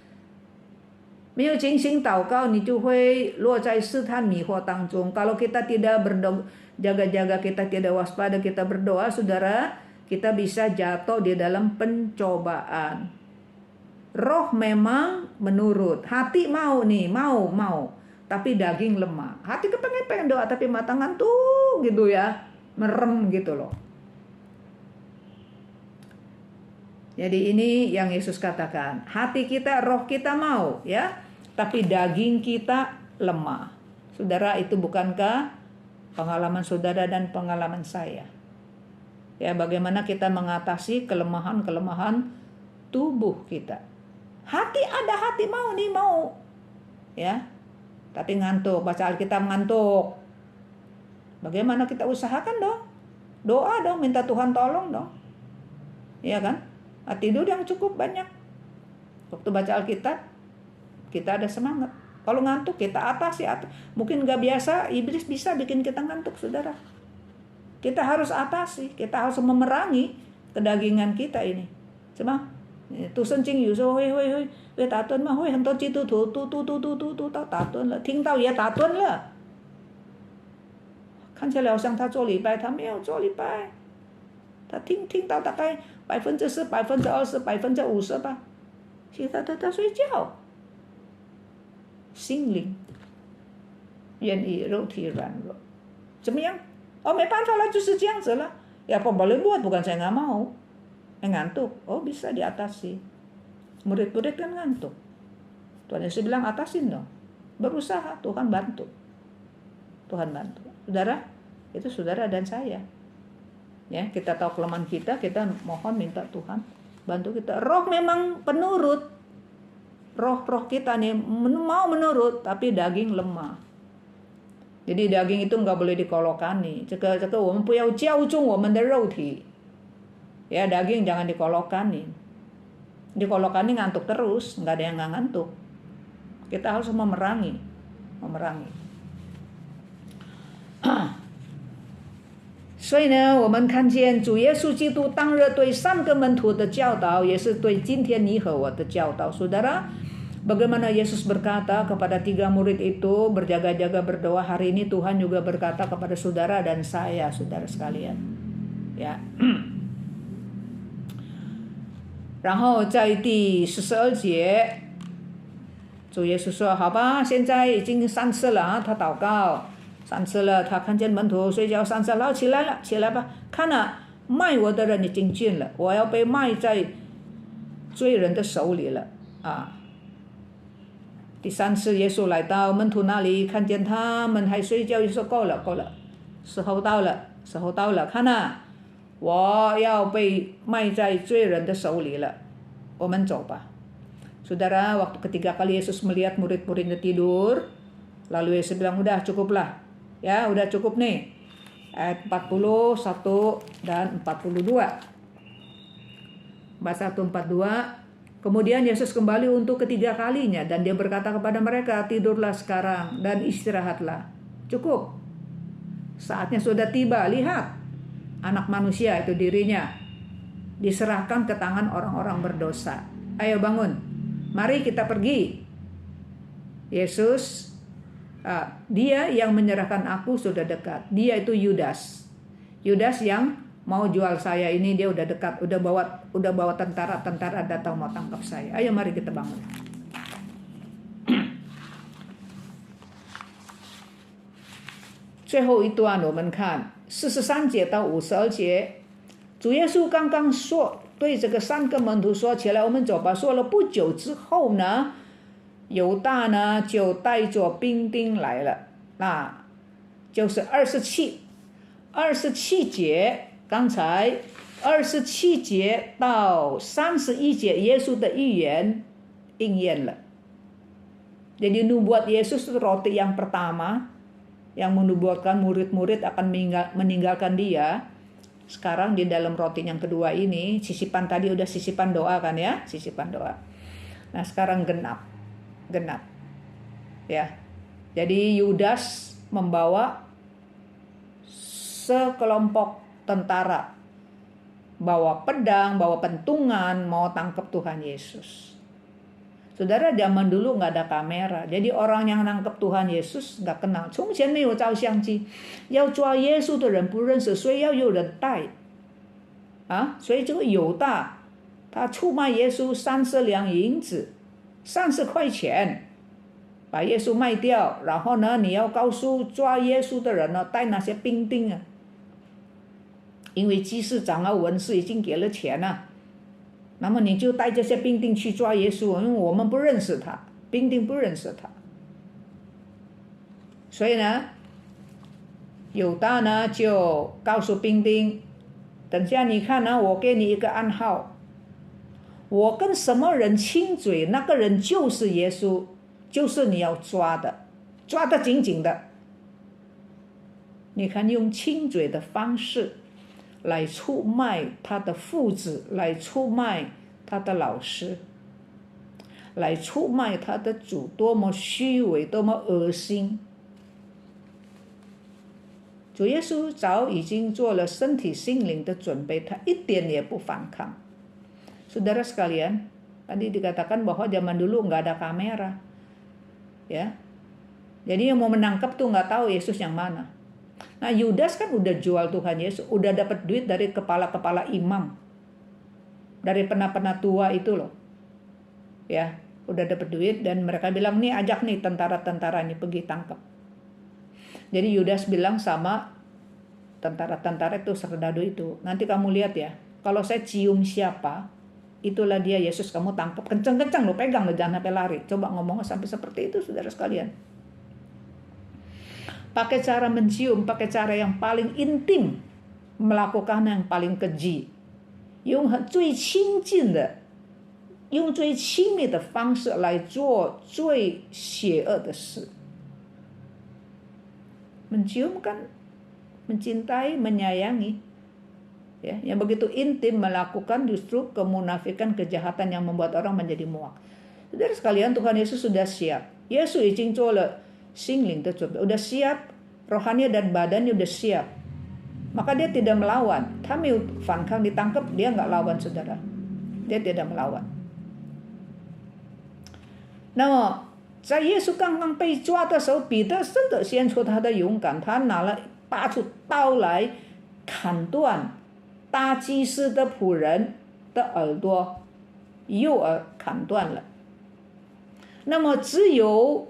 没有警醒祷告，你就会落在试探迷惑当中。Kalau kita tidak berjaga-jaga, kita tidak waspada, kita berdoa, saudara, kita bisa jatuh di dalam pencobaan. Roh memang menurut, hati mau nih, mau, tapi daging lemah. Hati kepengen doa, tapi mata ngantuk gitu ya, merem gitu loh. Jadi ini yang Yesus katakan, hati kita, roh kita mau, ya, tapi daging kita lemah. Saudara, itu bukankah pengalaman saudara dan pengalaman saya? Ya, bagaimana kita mengatasi kelemahan-kelemahan tubuh kita. Hati ada, hati mau nih, mau. Ya, tapi ngantuk, baca Alkitab ngantuk. Bagaimana kita usahakan dong? Doa dong, minta Tuhan tolong dong. Iya kan? Tidur yang cukup banyak. Waktu baca Alkitab, kita ada semangat. Kalau ngantuk, kita atasi. Mungkin gak biasa, iblis bisa bikin kita ngantuk, saudara. Kita harus atasi, kita harus memerangi kedagingan kita ini. Coba, tu sencing yu so hui打盹嘛，会很多基督徒都打盹了，听到也打盹了。看起来好像他做礼拜，他没有做礼拜。他听到大概10%、20%、50%吧，其他的他睡觉。心灵愿意，肉体软弱，怎么样？哦，没办法了，就是这样子了。Ya apa boleh buat, bukan saya nggak mau. Ngantuk, oh bisa diatasi. Murid-murid kan ngantuk. Tuhan Yesus bilang atasin dong. Berusaha, Tuhan bantu. Tuhan bantu. Saudara, itu saudara dan saya. Ya, kita tahu kelemahan kita mohon minta Tuhan bantu kita. Roh memang penurut. Roh kita nih mau menurut, tapi daging lemah. Jadi daging itu nggak boleh dikolokani. 这个我们不要骄纵我们的肉体. Ya, daging jangan dikolokani. Dikolokani ngantuk terus, nggak ada yang nggak ngantuk. Kita harus memerangi. 所以呢，我们看见主耶稣基督当日对3个门徒的教导，也是对今天你和我的教导。Saudara, bagaimana Yesus berkata kepada 3 murid itu, berjaga-jaga berdoa. Hari ini Tuhan juga berkata kepada saudara dan saya, saudara sekalian. Ya. 然后在第42节，主耶稣说：“好吧，现在已经3次了啊，他祷告。3次了，他看见门徒睡觉3次，然后起来吧，看了卖我的人已经近了，我要被卖在罪人的手里了啊。”第3次耶稣来到门徒那里，看见他们还睡觉，就说够了，时候到了，看啊，我要被卖在罪人的手里了，我们走吧。 Saudara, waktu ketiga kali Yesus melihat murid-muridnya tidur, lalu Yesus bilang, udah cukuplah. Ya, udah cukup nih. Ayat 41 dan 42. Bahasa 142. Kemudian Yesus kembali untuk ketiga kalinya dan dia berkata kepada mereka, tidurlah sekarang dan istirahatlah. Cukup. Saatnya sudah tiba. Lihat, anak manusia itu dirinya diserahkan ke tangan orang-orang berdosa. Ayo bangun. Mari kita pergi. Yesus, dia yang menyerahkan aku sudah dekat. Dia itu Yudas. Yudas yang mau jual saya ini, dia udah dekat, udah bawa tentara datang mau tangkap saya. Ayo mari kita bangun. 最后一段我们看43节到52节，主耶稣刚刚说。 对这个3个门徒说，起来我们走吧。说了不久之后呢，犹大呢就带着兵丁来了，那就是27节，刚才27节到31节耶稣的预言应验了。Jadi nubuat Yesus itu roti yang pertama yang menubuatkan murid-murid akan meninggalkan dia. Sekarang di dalam roti yang kedua ini, sisipan tadi udah sisipan doa kan ya, sisipan doa. Nah sekarang genap ya. Jadi Yudas membawa sekelompok tentara, bawa pedang, bawa pentungan, mau tangkap Tuhan Yesus. Saudara, zaman dulu nggak ada kamera, jadi orang yang nangkep Tuhan Yesus nggak kenal. 从前没有照相机，要抓耶稣的人不认识，所以要有人带啊。所以这个犹大他出卖耶稣30两银子，30块钱，把耶稣卖掉。然后呢，你要告诉抓耶稣的人呢，带那些兵丁啊，因为祭司长啊、文士已经给了钱了。那么你就带这些兵丁去抓耶稣，因为我们不认识他，兵丁不认识他。所以呢，犹大呢就告诉兵丁，等下你看呢，我给你一个暗号，我跟什么人亲嘴，那个人就是耶稣，就是你要抓的，抓得紧紧的。你看，用亲嘴的方式来出卖他的父子，来出卖他的老师，来出卖他的主，多么虚伪，多么恶心。主耶稣早已经做了身体心灵的准备，他一点也不反抗。Saudara sekalian, tadi dikatakan bahwa zaman dulu nggak ada kamera, ya. Jadi yang mau menangkap tuh nggak tahu Yesus yang mana. Nah Yudas kan udah jual Tuhan Yesus, udah dapat duit dari kepala-kepala imam, dari pena-pena tua itu loh, ya, udah dapat duit dan mereka bilang nih ajak nih tentara-tentara ini pergi tangkap. Jadi Yudas bilang sama tentara-tentara itu, serdadu itu, nanti kamu lihat ya, kalau saya cium siapa, itulah dia Yesus, kamu tangkap kencang-kencang lo, pegang lo, jangan sampai lari. Coba ngomong sampai seperti itu saudara sekalian. Pakai cara mencium, pakai cara yang paling intim, melakukan yang paling keji. 用最亲近的，用最亲密的方式来做最邪恶的事。Mencium kan mencintai, menyayangi, ya, yang begitu intim melakukan justru kemunafikan, kejahatan yang membuat orang menjadi muak. Saudara sekalian, Tuhan Yesus sudah siap. Yesus 已经做了心灵的准备, udah siap, rohani dan badannya udah siap. Maka dia tidak melawan. 他没有反抗, ditangkap, dia nggak lawan saudara. Dia tidak melawan. 那么在耶稣刚刚被抓的时候，彼得真的显出他的勇敢，他拔出刀来砍断大祭司的仆人的耳朵，右耳砍断了。那么只有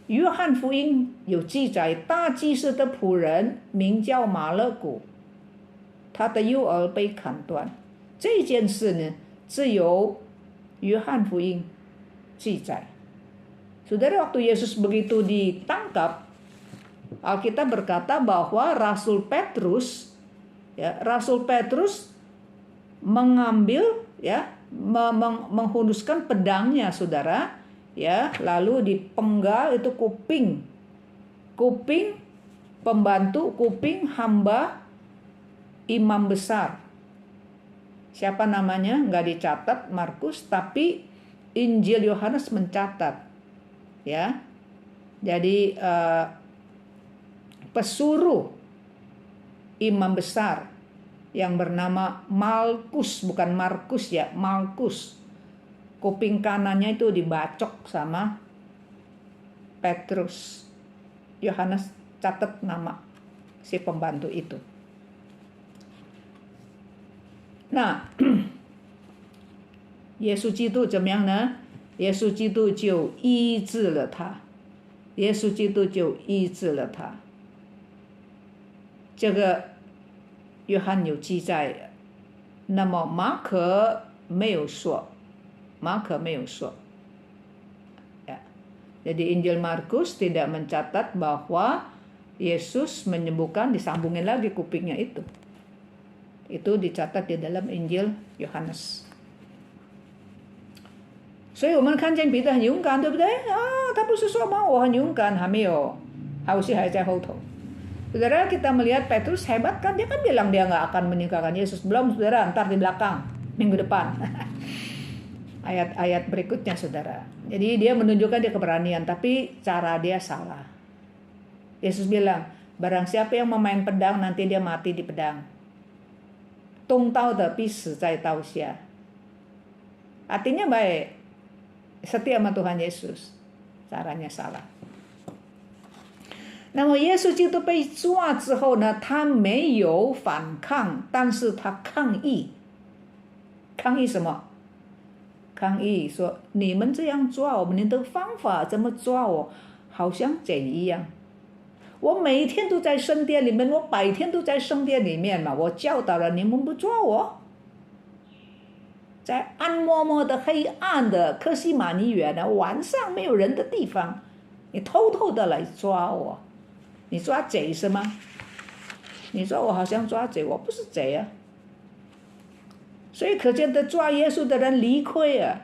约翰福音有记载，大祭司的仆人名叫马勒古，他的右耳被砍断。这件事呢，只有约翰福音记载。Saudara, waktu Yesus begitu ditangkap, Alkitab berkata bahwa Rasul Petrus mengambil, ya, menghunuskan pedangnya, saudara, ya, lalu dipenggal itu kuping pembantu, kuping hamba imam besar. Siapa namanya nggak dicatat Markus, tapi Injil Yohanes mencatat, ya. Jadi pesuruh imam besar yang bernama Malkus, bukan Markus ya, Malkus. Kuping kanannya itu dibacok sama Petrus. Yohanes catat nama si pembantu itu. Nah, 耶稣基督怎么样呢？耶稣基督就医治了他，耶稣基督就医治了他。这个约翰有记载，那么马可没有说。Ya. Jadi Injil Markus tidak mencatat bahwa Yesus menyembuhkan, disambungin lagi kupingnya itu. Itu dicatat di dalam Injil Yohanes. 所以我们看见彼得很勇敢，对不对啊？他不是说嘛，我很勇敢，还没有，还在后头。Saudara, kita melihat Petrus hebat kan, dia kan bilang dia nggak akan meninggalkan Yesus. Belum, saudara, ntar di belakang, minggu depan. Ayat-ayat berikutnya, saudara. Jadi dia menunjukkan dia keberanian, tapi cara dia salah. Yesus bilang, barang siapa yang memain pedang, nanti dia mati di pedang. 动刀的必死在刀下. Artinya baik, setia sama Tuhan Yesus, caranya salah. 那么耶稣基督被抓之后呢，他没有反抗，但是他抗议。抗议什么？抗议说你们这样抓我，你的方法怎么抓我，好像贼一样。我每天都在圣殿里面，我白天都在圣殿里面嘛，我教导了你们不抓我。在暗摸摸的黑暗的客西马尼园呢，晚上没有人的地方，你偷偷的来抓我，你抓贼是吗？你说我好像抓贼，我不是贼啊。所以可见的抓耶稣的人理亏啊，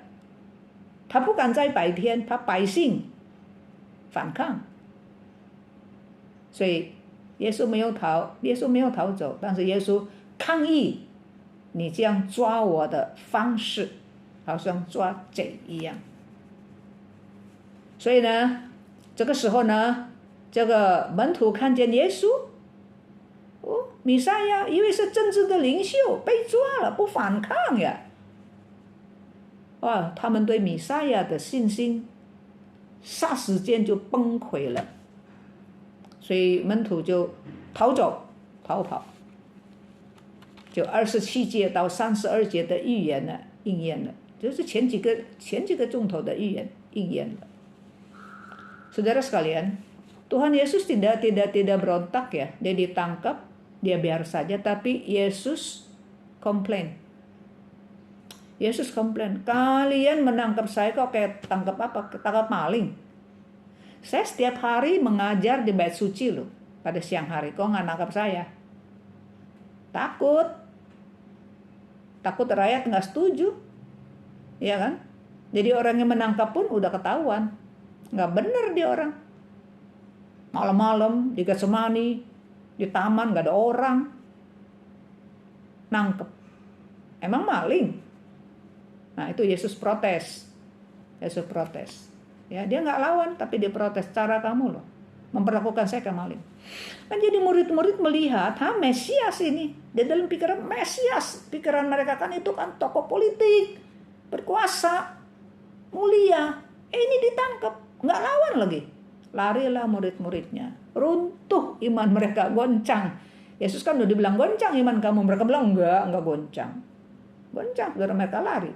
他不敢在白天，他百姓反抗，所以耶稣没有逃走，但是耶稣抗议你这样抓我的方式，好像抓贼一样。所以呢，这个时候呢，这个门徒看见耶稣，弥赛亚，因为是政治的领袖，被抓了，不反抗呀。哇，他们对弥赛亚的信心霎时间就崩溃了，所以门徒就逃跑，就27节到32节的预言呢应验了，就是前几个钟头的预言应验了。Saudara sekalian, Tuhan Yesus tidak berontak ya, dia ditangkap, dia biar saja, tapi Yesus komplain. Yesus komplain, kalian menangkap saya kok kayak tangkap apa? Tangkap maling. Saya setiap hari mengajar di bait suci loh, pada siang hari, kok nggak nangkap saya? Takut rakyat nggak setuju, ya kan? Jadi orang yang menangkap pun udah ketahuan, nggak bener dia orang. Malam-malam di Getsemani, di taman nggak ada orang, nangkep, emang maling. Nah itu Yesus protes, ya dia nggak lawan tapi dia protes, cara kamu loh memperlakukan saya kayak maling. Kan jadi murid-murid melihat, Mesias ini, di dalam pikiran Mesias, pikiran mereka kan itu kan tokoh politik, berkuasa, mulia, ini ditangkap, nggak lawan lagi. Larilah murid-muridnya, runtuh iman mereka, goncang. Yesus kan udah dibilang goncang iman kamu, mereka bilang enggak goncang, saudara, mereka lari.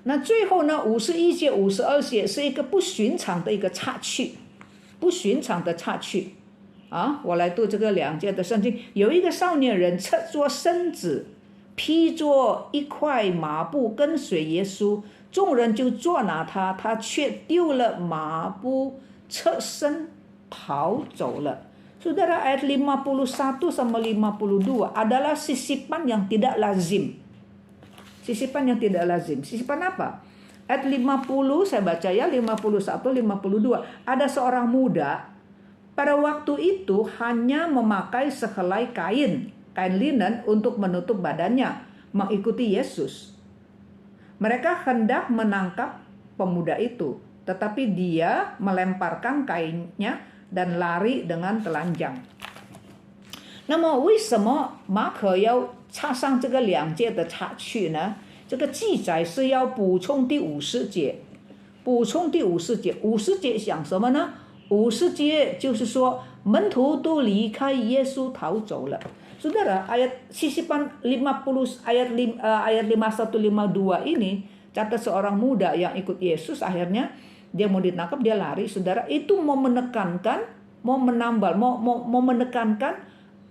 那最后呢，51节、52节是一个不寻常的一个插曲，啊！我来读这个2节的圣经。有一个少年人侧着身子，披着一块麻布跟随耶稣，众人就捉拿他，他却丢了麻布，侧身逃走了。Saudara, ayat 51 sama 52 adalah sisipan yang tidak lazim. Sisipan yang tidak lazim. Sisipan apa? Ayat 50 saya baca ya, 51, 52. Ada seorang muda pada waktu itu hanya memakai sehelai kain linen untuk menutup badannya, mengikuti Yesus. Mereka hendak menangkap pemuda itu, tetapi dia melemparkan kainnya dan lari dengan telanjang. 那么为什么马可要插上这个2节的插曲呢？这个记载是要补充第50节。50节讲什么呢？50节就是说门徒都离开耶稣逃走了。Saudara, ayat 50 ayat 51 52 ini catat seorang muda yang ikut Yesus, akhirnya dia mau ditangkap, dia lari. Saudara, itu mau menekankan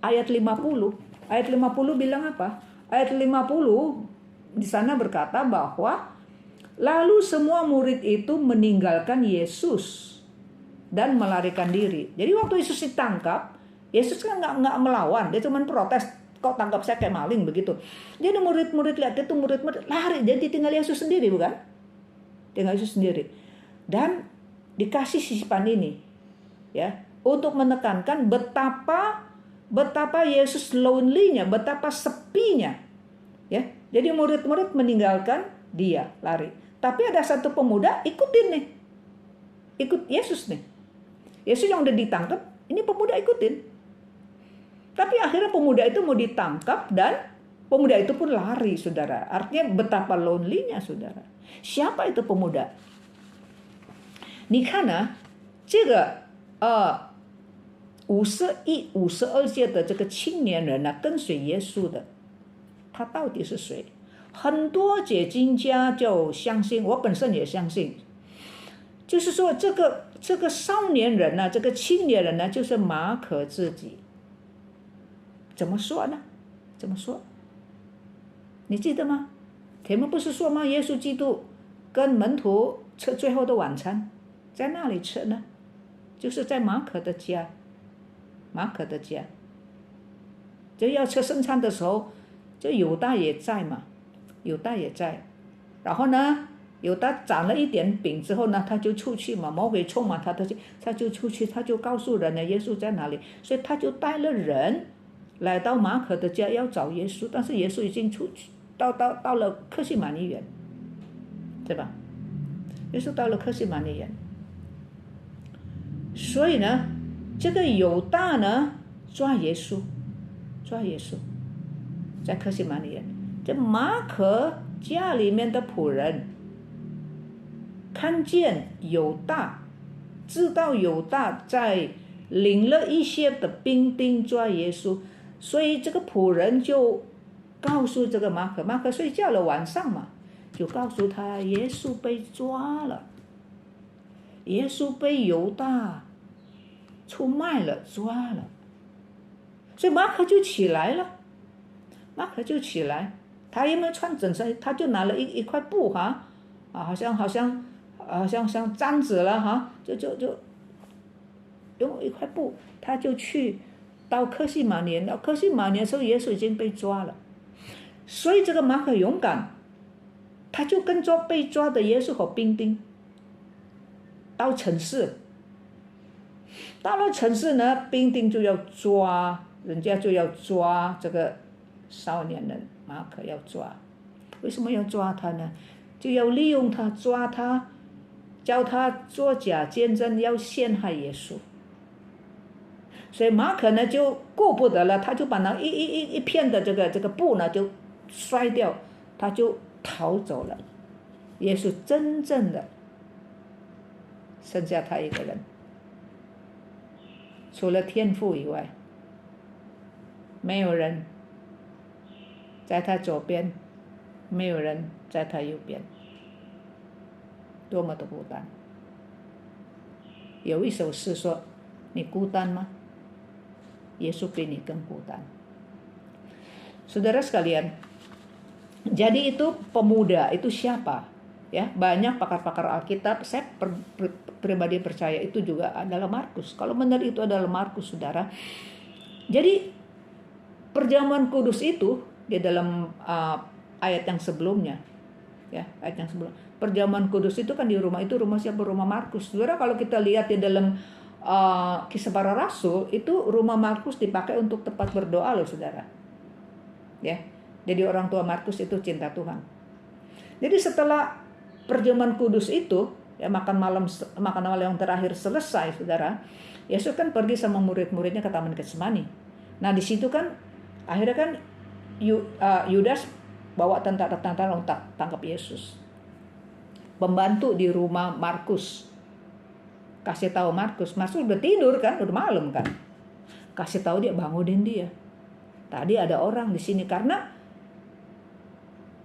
ayat 50. Ayat 50 bilang apa? Ayat 50 di sana berkata bahwa lalu semua murid itu meninggalkan Yesus dan melarikan diri. Jadi waktu Yesus ditangkap, Yesus kan nggak melawan, dia cuma protes, kau tangkap saya kayak maling begitu. Jadi murid-murid lihat itu, murid-murid lari, jadi tinggal Yesus sendiri, bukan? Tinggal Yesus sendiri. Dan dikasih sisipan ini, ya, untuk menekankan betapa Yesus lonely-nya, betapa sepinya, ya. Jadi murid-murid meninggalkan dia, lari. Tapi ada satu pemuda ikutin nih, ikut Yesus nih. Yesus yang udah ditangkap, ini pemuda ikutin. Tapi akhirnya pemuda itu mau ditangkap dan pemuda itu pun lari, saudara. Artinya betapa lonely-nya, saudara. Siapa itu pemuda? 你看呢，这个51、52届的这个青年人呢，跟随耶稣的，他到底是谁？很多解经家就相信，我本身也相信，就是说这个少年人呢，这个青年人呢，就是马可自己。怎么说呢？怎么说？你记得吗？前面不是说吗？耶稣基督跟门徒吃最后的晚餐，在那里吃呢？就是在马可的家。马可的家，就要吃圣餐的时候，就犹大也在嘛，犹大也在。然后呢，犹大攒了一点饼之后呢，他就出去嘛，魔鬼充满他就出去，他就告诉人呢，耶稣在哪里，所以他就带了人来到马可的家要找耶稣，但是耶稣已经出去到了客西马尼园，对吧？耶稣到了客西马尼园，所以呢，这个犹大呢抓耶稣，在客西马尼园。这马可家里面的仆人看见犹大，知道犹大在领了一些的兵丁抓耶稣，所以这个仆人就告诉这个马可睡觉了，晚上嘛，就告诉他耶稣被抓了，耶稣被犹大出卖了，抓了。所以马可就起来了，他有没有穿整身？他就拿了一块布哈，好像像毡子了哈，就用一块布，他就去到客西马尼园。到客西马尼园的时候，耶稣已经被抓了，所以这个马可勇敢，他就跟着被抓的耶稣和兵丁到城市。到了城市呢，兵丁就要抓，人家就要抓这个少年人马可，要抓。为什么要抓他呢？就要利用他，抓他，叫他作假见证，要陷害耶稣。所以马可呢就顾不得了，他就把那一片的这个布呢就摔掉，他就逃走了。耶稣真正的剩下他一个人，除了天父以外，没有人在他左边，没有人在他右边，多么的孤单。有一首诗说，你孤单吗？耶稣比你更孤单。Saudara sekalian, jadi itu pemuda itu siapa? Ya, banyak pakar-pakar Alkitab, saya pribadi percaya itu juga adalah Markus. Kalau benar itu adalah Markus, saudara. Jadi perjamuan kudus itu di dalam ayat yang sebelumnya, ya, ayat yang sebelum. Perjamuan kudus itu kan di rumah itu, rumah siapa? Rumah Markus. Saudara, kalau kita lihat di dalam Kisah Para Rasul, itu rumah Markus dipakai untuk tempat berdoa loh, saudara. Ya, jadi orang tua Markus itu cinta Tuhan. Jadi setelah perjamuan kudus itu, ya, makan malam yang terakhir selesai, saudara, Yesus kan pergi sama murid-muridnya ke Taman Getsemani. Nah di situ kan akhirnya kan Yudas bawa tentara untuk tangkap Yesus. Pembantu di rumah Markus kasih tahu Markus udah tidur kan, udah malam kan, kasih tahu dia, bangunin dia. Tadi ada orang di sini, karena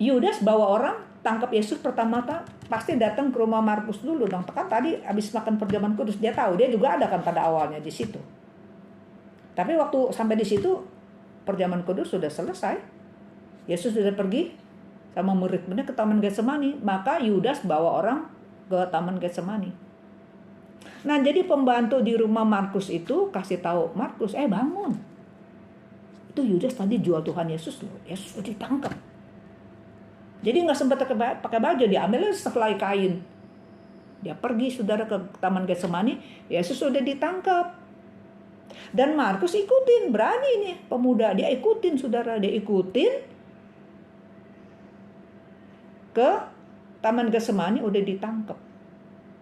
Yudas bawa orang tangkap Yesus pertama pasti datang ke rumah Markus dulu dong. Kan tadi habis makan perjamuan kudus, dia tahu, dia juga ada kan pada awalnya di situ. Tapi waktu sampai di situ perjamuan kudus sudah selesai, Yesus sudah pergi sama murid-muridnya ke Taman Getsemani, maka Yudas bawa orang ke Taman Getsemani. Nah, jadi pembantu di rumah Markus itu kasih tahu Markus, bangun. Itu Yudas tadi jual Tuhan Yesus loh. Yesus sudah ditangkap. Jadi nggak sempat pakai baju, dia ambil sehelai kain. Dia pergi saudara ke Taman Getsemani, Yesus sudah ditangkap. Dan Markus ikutin, berani nih pemuda, dia ikutin saudara, dia ikutin ke Taman Getsemani, udah ditangkap.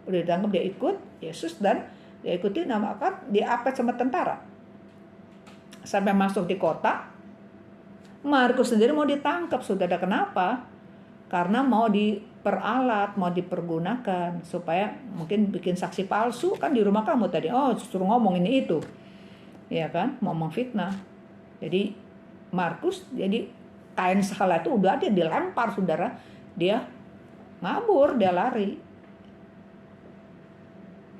Dia ikut Yesus dan dia ikutin nama akad, dia apet sama tentara. Sampai masuk di kota, Markus sendiri mau ditangkap saudara. Kenapa? Karena mau diperalat, mau dipergunakan supaya mungkin bikin saksi palsu kan di rumah kamu tadi. Oh, suruh ngomong ini itu. Ya kan, mau memfitnah. Jadi Markus, jadi kain salah itu udah dia dilempar saudara. Dia ngabur, dia lari.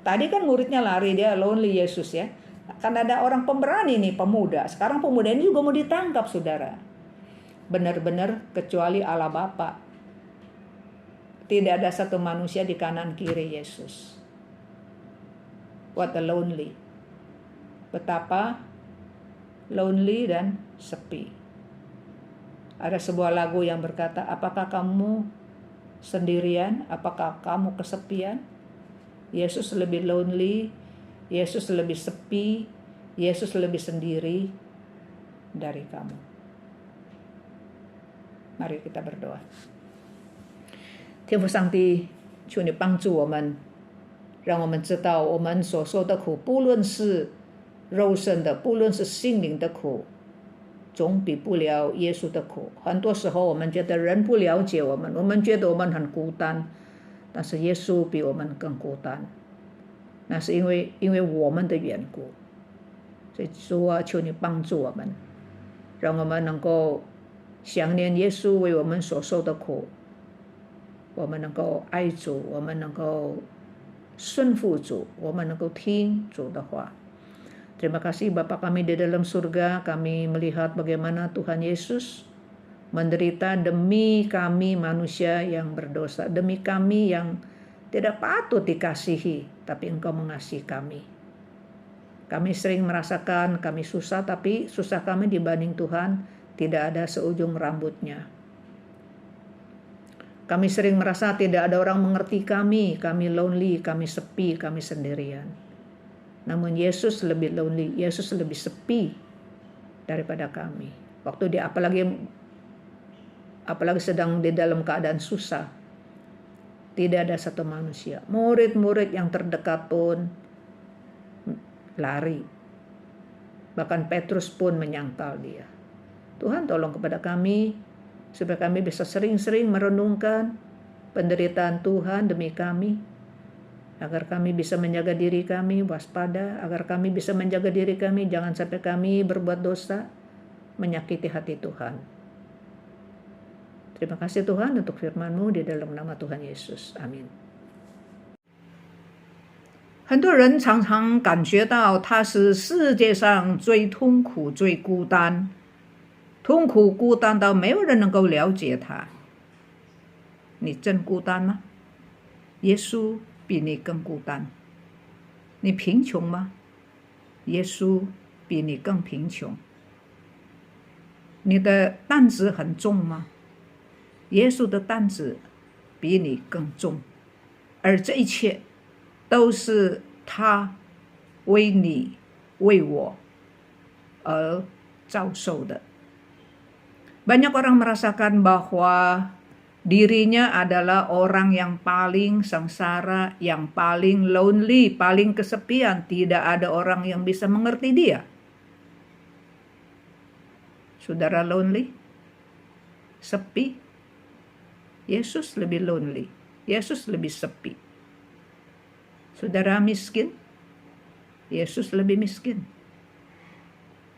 Tadi kan muridnya lari, dia lonely Yesus ya. Kan ada orang pemberani nih, pemuda. Sekarang pemuda ini juga mau ditangkap saudara. Benar-benar kecuali Allah Bapa. Tidak ada satu manusia di kanan kiri Yesus. What a lonely. Betapa lonely dan sepi. Ada sebuah lagu yang berkata, apakah kamu sendirian? Apakah kamu kesepian? Yesus lebih lonely, Yesus lebih sepi, Yesus lebih sendiri dari kamu. Mari kita berdoa. 天父上帝，求你帮助我们，让我们知道我们所受的苦，不论是肉身的，不论是心灵的苦，总比不了耶稣的苦。很多时候我们觉得人不了解我们，我们觉得我们很孤单，但是耶稣比我们更孤单，那是因为我们的缘故。所以主啊，求你帮助我们，让我们能够想念耶稣为我们所受的苦，我们能够爱主，我们能够顺服主，我们能够听主的话。Terima kasih Bapa kami di dalam surga, kami melihat bagaimana Tuhan Yesus menderita demi kami manusia yang berdosa, demi kami yang tidak patut dikasihi, tapi Engkau mengasihi kami. Kami sering merasakan kami susah, tapi susah kami dibanding Tuhan tidak ada seujung rambutnya. Kami sering merasa tidak ada orang mengerti kami lonely, kami sepi, kami sendirian. Namun Yesus lebih lonely, Yesus lebih sepi daripada kami. Waktu dia apalagi sedang di dalam keadaan susah, tidak ada satu manusia. Murid-murid yang terdekat pun lari. Bahkan Petrus pun menyangkal dia. Tuhan tolong kepada kami, supaya kami bisa sering-sering merenungkan penderitaan Tuhan demi kami, agar kami bisa menjaga diri kami waspada, agar kami bisa menjaga diri kami jangan sampai kami berbuat dosa, menyakiti hati Tuhan. Terima kasih Tuhan untuk firman-Mu di dalam nama Tuhan Yesus. Amin. 很多人常常感觉到他是世界上最痛苦、最孤单，痛苦孤单到没有人能够了解他。你真孤单吗？耶稣比你更孤单。你贫穷吗？耶稣比你更贫穷。你的担子很重吗？耶稣的担子比你更重。而这一切都是他为你为我而遭受的。Banyak orang merasakan bahwa dirinya adalah orang yang paling sengsara, yang paling lonely, paling kesepian. Tidak ada orang yang bisa mengerti dia. Saudara lonely? Sepi? Yesus lebih lonely. Yesus lebih sepi. Saudara miskin? Yesus lebih miskin.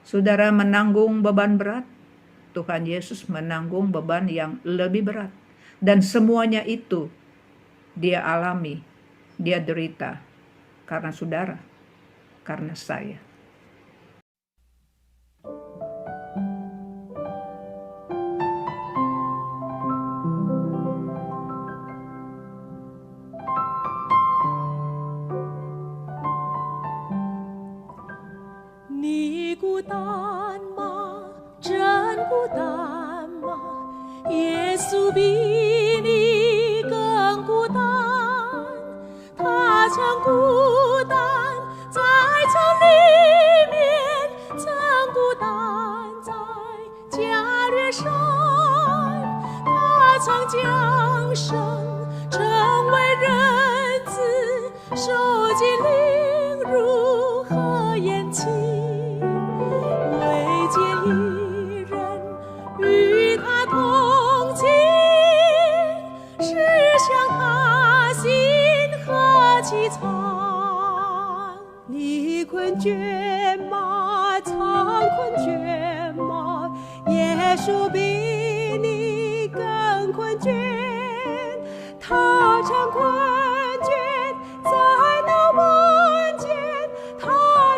Saudara menanggung beban berat? Tuhan Yesus menanggung beban yang lebih berat. Dan semuanya itu dia alami, dia derita karena saudara, karena saya. Ni 孤单吗？比你更孤单，他曾孤单在城里面，曾孤单在加略山，他曾将生成为人子，受尽凌辱和厌弃，为见一人与他同情，是想他心何其惨。离困倦吗？常困倦吗？耶稣比你更困倦，他常困倦在那晚间，他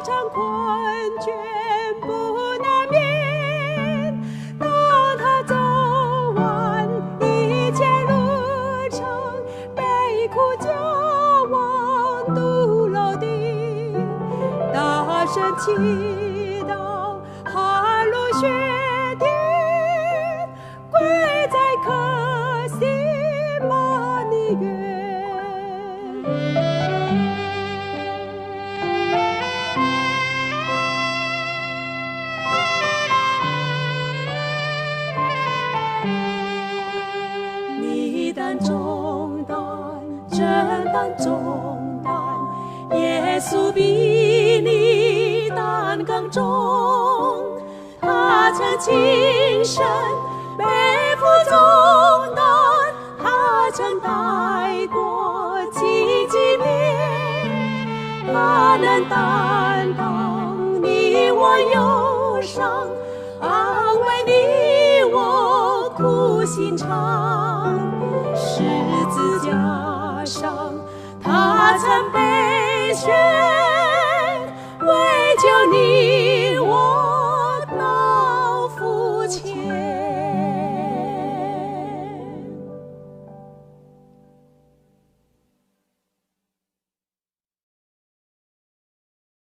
常困倦不难眠。当他走完一切路程，悲苦交往独楼地，大声祈祷，汗露血滴，跪在客西马尼园。你担重担，真担重担，耶稣比你担更重。他曾亲身背负重担，他曾带过疾病，他能担当你我忧伤，安慰你我苦心肠。十字架上他曾被悬，为救你我